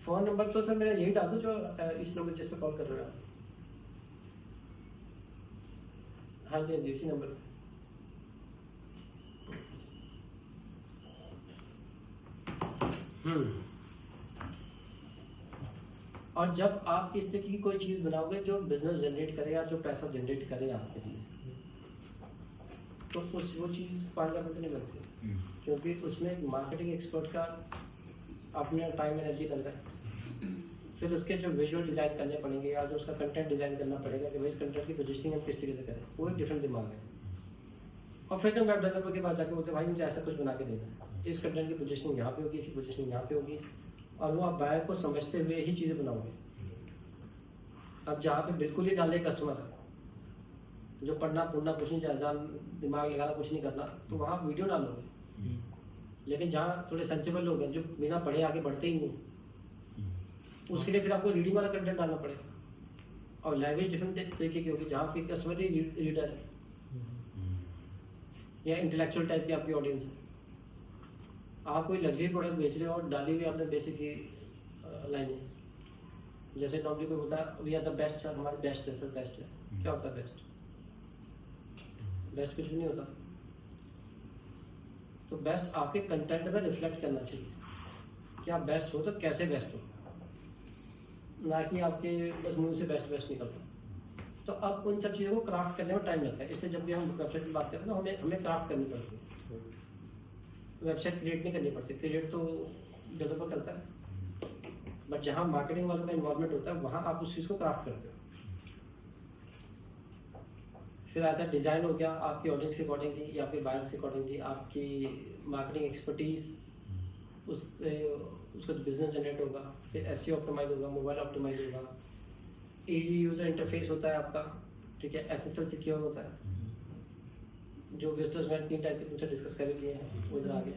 Speaker 1: फ़ोन नंबर तो सर मेरा यही डाल दो जो इस नंबर जिस पे कॉल कर रहे हो आप। हाँ जी इसी नंबर पे। और जब आप इस तरीके की कोई चीज़ बनाओगे जो बिजनेस जनरेट करे या जो पैसा जनरेट करे आपके लिए, तो वो चीज़ 5,000 रुपये नहीं बनती, क्योंकि उसमें मार्केटिंग एक्सपर्ट का अपने टाइम एनर्जी लगता है। फिर उसके जो विजुअल डिज़ाइन करने पड़ेंगे या जो उसका कंटेंट डिज़ाइन करना पड़ेगा कि भाई इस कंटेंट की पोजिशनिंग हम किस तरीके से करें, वो एक डिफरेंट दिमाग है। और फिर हम वेब डेवलपर के पास जाकर बोलते भाई मुझे ऐसा कुछ बना के देना है, इस कंटेंट की पोजिशनिंग यहाँ पे होगी, इसकी पोजिशनिंग यहाँ पे होगी, और वो आप बायर को समझते हुए ही चीज़ें बनाओगे। अब जहाँ पे बिल्कुल ही डाले कस्टमर जो पढ़ना पुढ़ना कुछ नहीं चाहिए, जहाँ दिमाग लगाना कुछ नहीं करना, तो वहाँ वीडियो डालोगे। लेकिन जहाँ थोड़े सेंसिबल लोग हैं जो बिना पढ़े आगे बढ़ते ही नहीं, उसके लिए फिर आपको रीडिंग वाला कंटेंट डालना पड़ेगा। और लैंग्वेज डिफरेंट तरीके की होगी, जहाँ फिर कस्टमर ही रीडर है या इंटेलेक्चुअल टाइप की आपकी ऑडियंस है। आप कोई लग्जरी प्रोडक्ट बेच रहे हो और डाली हुई आपने बेसिक लाइनें, जैसे नॉर्मली कोई बोलता है we are the best sir, हमारे बेस्ट है सर, बेस्ट है। क्या होता है बेस्ट? बेस्ट कुछ भी नहीं होता। तो बेस्ट आपके कंटेंट में रिफ्लेक्ट करना चाहिए कि आप बेस्ट हो तो कैसे बेस्ट हो, ना कि आपके बस मुंह से बेस्ट निकलता। तो अब उन सब चीज़ों को क्राफ्ट करने में टाइम लगता है, इसलिए जब भी हम वेबसाइट की बात करते हैं ना हमें क्राफ्ट करनी पड़ती है। वेबसाइट क्रिएट नहीं करनी पड़ती, क्रिएट तो डेवलपर करता है, बट जहाँ मार्केटिंग वालों का इन्वॉल्वमेंट होता है वहाँ आप उस चीज़ को क्राफ्ट करते हो। फिर आता है डिज़ाइन हो गया आपकी ऑडियंस के अकॉर्डिंगली या फिर बायर्स के अकॉर्डिंगली, आपकी मार्केटिंग एक्सपर्टीज़, उसका बिजनेस जनरेट होगा, फिर SEO ऑप्टिमाइज होगा, मोबाइल ऑप्टिमाइज होगा, इजी यूज़र इंटरफेस होता है आपका, ठीक है, SSL सिक्योर होता है। जो विजिटर्स मैंने 3 टाइप के तुमसे डिस्कस कर लिए हैं वो इधर आ गए।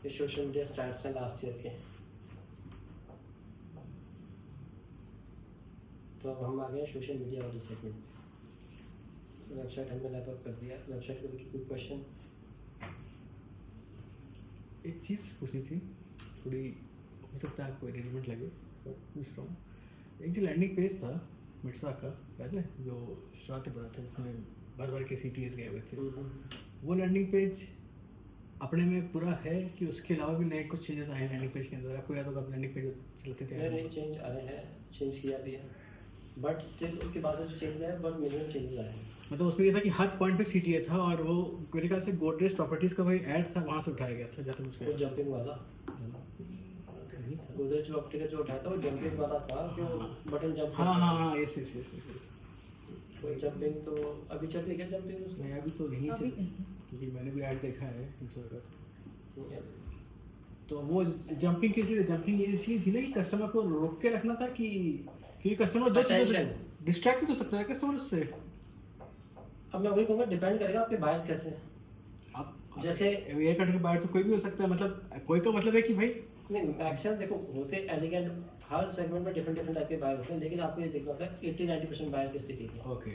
Speaker 1: ये सोशल मीडिया स्टार्ट्स हैं लास्ट ईयर के। तो अब हम आ गए सोशल मीडिया वाले सेगमेंट। वेबसाइट हमने लैपअप कर दिया। वेबसाइट को लेकर कोई क्वेश्चन?
Speaker 2: एक चीज़ पूछनी थी, थोड़ी हो सकता है आपको रिलेवेंट लगे, पूछ रहा हूँ। एक जो लैंडिंग पेज था मिर्सा का, याद है जो शुरुआत में बना था, जिसमें बार के CTS गए हुए थे, वो लैंडिंग पेज अपने में पूरा है कि उसके अलावा भी नए कुछ चेंजेस आए हैं लैंडिंग पेज के अंदर? आपको याद होगा आप लैंडिंग पेज चलते थे?
Speaker 1: नए चेंज आए हैं, चेंज किया भी है, बट स्टिल उसके बाद से जो चेंज आए बहुत मिनिमम चेंजेस आए हैं।
Speaker 2: मतलब उसमें ये था कि हर पॉइंट पे CTA था और वो मेरे ख्याल से गोदरेज प्रॉपर्टीज का वही ऐड था, वहाँ से उठाया गया था जहाँ
Speaker 1: वो
Speaker 2: तक
Speaker 1: जंपिंग वाला गोदरेज प्रॉपर्टी का जो उठाया था वो जंपिंग वाला था कि वो बटन जंप
Speaker 2: हाँ हाँ हाँ यस यस यस यस।
Speaker 1: वो जंपिंग तो अभी चल रही है जंपिंग उसमें।
Speaker 2: मैं अभी तो नहीं
Speaker 3: अभी
Speaker 2: चल,
Speaker 3: नहीं।
Speaker 2: क्योंकि मैंने भी ऐड देखा है इंस्टाग्राम का। तो वो जंपिंग किस लिए, जंपिंग ये इसलिए थी ना कि कस्टमर को रोक के रखना था कि क्योंकि कस्टमर दो चीज़ों से
Speaker 1: Attention.
Speaker 2: डिस्ट्रैक्ट भी तो सकता है कस्टमर उससे।
Speaker 1: अब मैं वही कहूँगा डिपेंड करेगा आपके बायर्स कैसे हैं।
Speaker 2: आप
Speaker 1: जैसे
Speaker 2: एयर कट के बाहर तो कोई भी हो सकता है, मतलब कोई का मतलब है कि भाई
Speaker 1: नहीं मैक्सिमम देखो होते एलिगेंट, हर सेगमेंट में डिफरेंट डिफरेंट टाइप के बायर होते हैं, लेकिन आपको ये देखना होगा 80-90% बायर की स्थिति है।
Speaker 2: ओके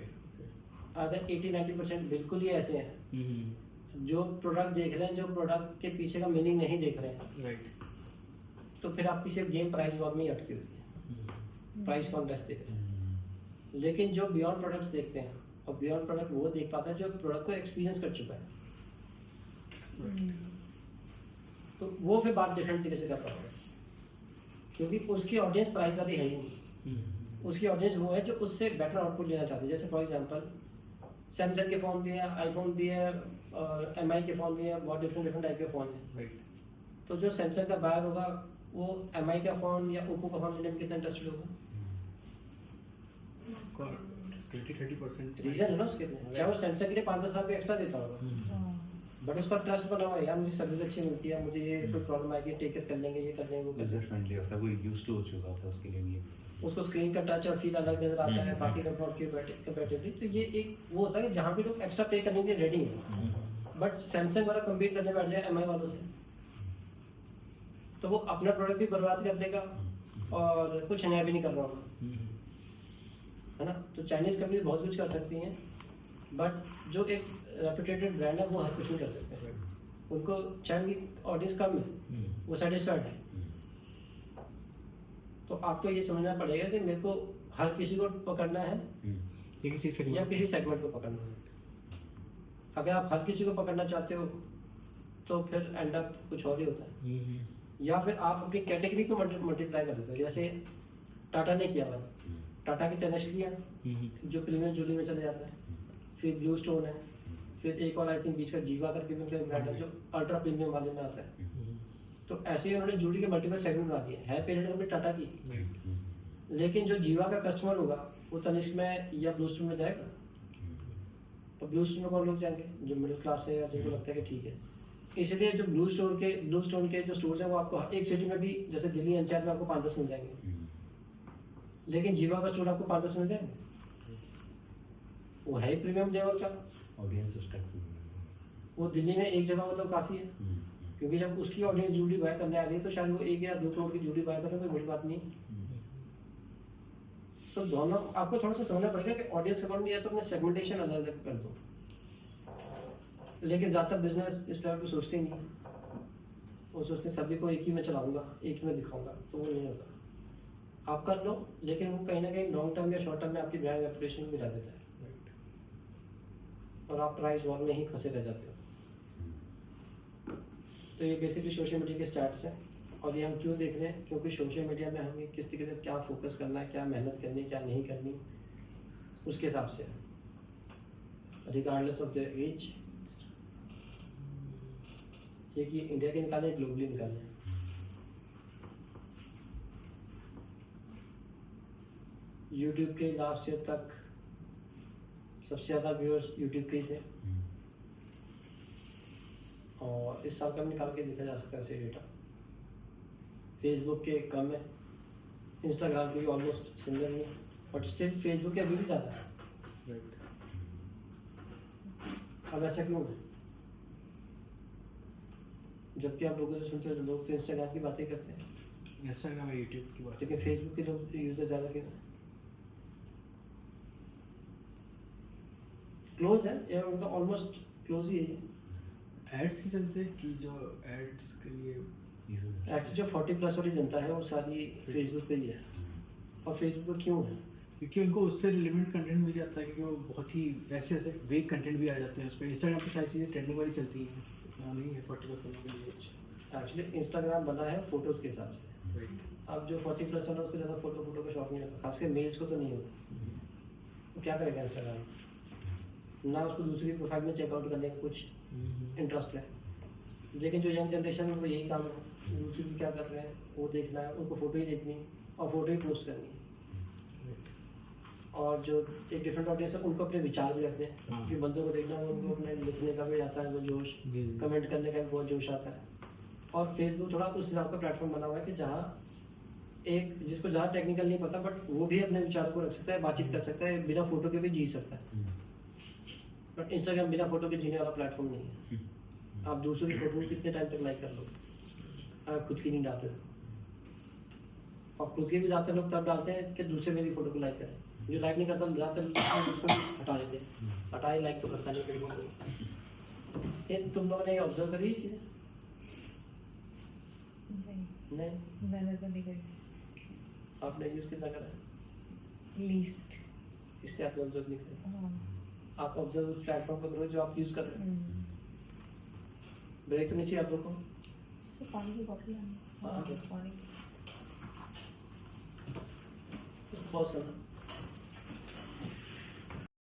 Speaker 1: अगर 80-90% बिल्कुल ही ऐसे हैं जो प्रोडक्ट देख रहे हैं, जो प्रोडक्ट के पीछे का मीनिंग नहीं देख रहे हैं,
Speaker 2: राइट।
Speaker 1: तो फिर आपकी सिर्फ गेम प्राइस वॉर में ही अटकी हुई है, प्राइस कॉन्टेस्ट देख रहे हैं। लेकिन जो बियॉन्ड प्रोडक्ट्स देखते हैं, और बियॉन्ड प्रोडक्ट वो देख पाता है जो प्रोडक्ट को एक्सपीरियंस कर चुका है, तो वो फिर बात डिफरेंट तरीके से कर पाता है, क्योंकि उसकी ऑडियंस प्राइस वाली है ही नहीं। उसकी ऑडियंस वो है जो उससे बेटर आउटपुट लेना चाहती है। जैसे फॉर एग्जांपल सैमसंग के फ़ोन भी है, आईफोन भी है, और MI के फ़ोन भी है, बहुत डिफरेंट डिफरेंट टाइप के फ़ोन है।
Speaker 2: राइट।
Speaker 1: तो जो सैमसंग का बायर होगा वो MI का फ़ोन या ओप्पो का फ़ोन लेने में कितना इंटरेस्टेड होगा?
Speaker 2: 20-30%
Speaker 1: रीज़न है ना उसके लिए, चाहे वो सैमसंग के लिए 5-10 हज़ार रुपये एक्स्ट्रा देता होगा, बट उसका ट्रस्ट बना हुआ है, यार मुझे सर्विस अच्छी मिलती है, मुझे ये कोई प्रॉब्लम आएगी टेक केयर कर लेंगे, ये कर लेंगे, वो कर
Speaker 5: यूजर
Speaker 1: लेंगे।
Speaker 5: फ्रेंडली होता है, वो यूज टू हो चुका होता है उसके लिए ये।
Speaker 1: उसको स्क्रीन का टच और फील अलग नजर आता है बाकी कंपेरेटिवली। तो ये एक वो होता है कि जहाँ भी लोग एक्स्ट्रा पे करने के लिए रेडी हैं, बट सैमसंग वाला कम्पीट करने बैठ जाए MI वालों से, तो वो अपना प्रोडक्ट भी बर्बाद कर देगा और कुछ नया भी नहीं कर रहा होगा, है ना। तो चाइनीज कंपनी बहुत कुछ कर सकती हैं, बट जो एक रेपुटेटेड ब्रांड है वो हर कुछ नहीं कर सकते। उनको चाहे उनकी ऑडियंस कम है, वो सेटिस्फाइड है। तो आपको ये समझना पड़ेगा कि मेरे को हर किसी को पकड़ना है
Speaker 2: ये किसी से
Speaker 1: या किसी सेगमेंट को पकड़ना है। अगर आप हर किसी को पकड़ना चाहते हो तो फिर एंड अप कुछ और ही होता है, या फिर आप अपनी कैटेगरी को मल्टीप्लाई कर देते हो। जैसे टाटा ने किया हुआ, टाटा की तनिष्क लिया जो प्रीमियम ज्वेलरी में चले जाता है, फिर ब्लू स्टोन है, फिर एक और आई थिंक बीच का जीवा करके भी उनका ब्रांड है जो अल्ट्रा प्रीमियम वाले में आता है। तो ऐसे ही उन्होंने ज्वेलरी के मल्टीपल सेगमेंट बना दिए है, पेरेंट कंपनी टाटा की, लेकिन जो जीवा का कस्टमर होगा वो तनिष्क में या ब्लू स्टोन में जाएगा। तो ब्लू स्टोन में कौन लोग जाएंगे? जो मिडिल क्लास है या जिनको लगता है कि ठीक है। इसलिए जो ब्लू स्टोन के जो स्टोर्स हैं वो आपको एक सिटी में भी, जैसे दिल्ली NCR में आपको 5-10 मिल जाएंगे, लेकिन जीवा का स्टोर आपको 5-10 मिल जाएंगे, वो है ही प्रीमियम लेवल का।
Speaker 5: ऑडियंस उसका
Speaker 1: वो दिल्ली में एक जगह मतलब काफ़ी है, क्योंकि जब उसकी ऑडियंस ज्वेलरी बाय करने आ रही है तो शायद वो 1 या 2 करोड़ की ज्वेलरी बाय करें, कोई बड़ी बात नहीं। तो दोनों आपको थोड़ा सा समझना पड़ेगा कि ऑडियंस अकॉर्डिंग या तो अपने सेगमेंटेशन अलग अलग कर दो, लेकिन ज़्यादातर बिजनेस इस लेवल पे सोचते ही नहीं। वो सोचते हैं सभी को एक ही में चलाऊंगा, एक ही में दिखाऊंगा, तो वो नहीं होता। आप कर लो, लेकिन वो कहीं ना कहीं लॉन्ग टर्म या शॉर्ट टर्म में आपकी ब्रांड रेपुटेशन भी गिरा देता है, और आप प्राइस वॉर में ही फंसे रह जाते हो। तो ये बेसिकली सोशल मीडिया के स्टार्ट्स हैं, और ये हम क्यों देख रहे हैं? क्योंकि सोशल मीडिया में हमें किस तरीके से क्या फोकस करना है, क्या मेहनत करनी है, क्या नहीं करनी, उसके हिसाब से रिगार्डलेस ऑफ देयर एज। एक ये इंडिया के निकाले, ग्लोबली निकाले। यूट्यूब के लास्ट ईयर तक सबसे ज़्यादा व्यूअर्स यूट्यूब के ही थे, और इस साल का भी निकाल के देखा जा सकता है ऐसे डेटा। फेसबुक के कम है, इंस्टाग्राम के भी ऑलमोस्ट सिमिलर ही है, बट स्टिल फेसबुक के अभी भी ज़्यादा है। अब ऐसा क्यों है? जबकि आप लोगों से सुनते हो, लोग तो इंस्टाग्राम की बातें करते हैं,
Speaker 2: इंस्टाग्राम और यूट्यूब की बात,
Speaker 1: लेकिन फेसबुक के लोग यूज़र ज़्यादा क्यों है? क्लोज है या उनका ऑलमोस्ट क्लोज ही है।
Speaker 2: एड्स की चलते कि जो एड्स के लिए
Speaker 1: एक्चुअली जो 40+ वाली जनता है वो सारी फेसबुक पे ही है। और फेसबुक पे क्यों है?
Speaker 2: क्योंकि उनको उससे रिलेवेंट कंटेंट मिल जाता है, क्योंकि वो बहुत ही ऐसे ऐसे वेग कंटेंट भी आ जाते हैं उस पर। इंस्टाग्राम पर सारी चीज़ें ट्रेंडिंग वाली चलती हैं, नहीं है 40+ वालों के लिए एज।
Speaker 1: एक्चुअली इंस्टाग्राम बना है फोटोज़ के हिसाब से।
Speaker 2: राइट।
Speaker 1: अब जो 40+ वाला उसको ज़्यादा फोटो का शौक नहीं होता, खासकर मेल्स को तो नहीं होता। तो क्या करेगा इंस्टाग्राम, ना उसको दूसरी प्रोफाइल में चेकआउट करने का कुछ इंटरेस्ट है। लेकिन जो यंग जनरेशन है वो यही काम है, दूसरी भी क्या कर रहे हैं वो देखना है, उनको फ़ोटो ही देखनी और फ़ोटो ही पोस्ट करनी है। और जो एक डिफरेंट ऑडियंस है उनको अपने विचार भी रखते हैं,
Speaker 2: हाँ।
Speaker 1: कि बंदों को देखना है, उनको अपने लिखने का भी आता है वो जोश,
Speaker 2: जी जी।
Speaker 1: कमेंट करने का भी बहुत जोश आता है। और फेसबुक थोड़ा उस हिसाब का प्लेटफॉर्म बना हुआ है कि जहाँ एक जिसको ज़्यादा टेक्निकल नहीं पता बट वो भी अपने विचारों को रख सकता है, बातचीत कर सकता है, बिना फोटो के भी जी सकता है। बट इंस्टाग्राम बिना फोटो के जीने वाला प्लेटफॉर्म नहीं है। आप दूसरों की फोटो कितने टाइम तक लाइक कर लो, आप खुद की नहीं डालते हो। और खुद की भी ज़्यादातर लोग तब डालते हैं कि दूसरे मेरी फोटो को लाइक करें। जो लाइक नहीं करता ज़्यादातर लोग उसको हटा देते हैं, हटाए लाइक तो करता नहीं फिर वो। ये तुम लोगों ने ये ऑब्जर्व करी ये चीज़ें?
Speaker 3: नहीं,
Speaker 1: नहीं,
Speaker 3: मैंने तो नहीं करी।
Speaker 1: आपने यूज़ कितना करा है?
Speaker 3: लीस्ट।
Speaker 1: इसलिए आपने ऑब्जर्व नहीं करा।
Speaker 3: हाँ।
Speaker 1: आप ऑब्जर्व उस प्लेटफॉर्म पर करो जो आप यूज़ कर रहे हैं।
Speaker 3: हम्म।
Speaker 1: ब्रेक तो नहीं चाहिए आप लोग को?
Speaker 4: पानी की बॉटल लानी।
Speaker 1: हाँ,
Speaker 3: पानी।
Speaker 1: पॉज करना।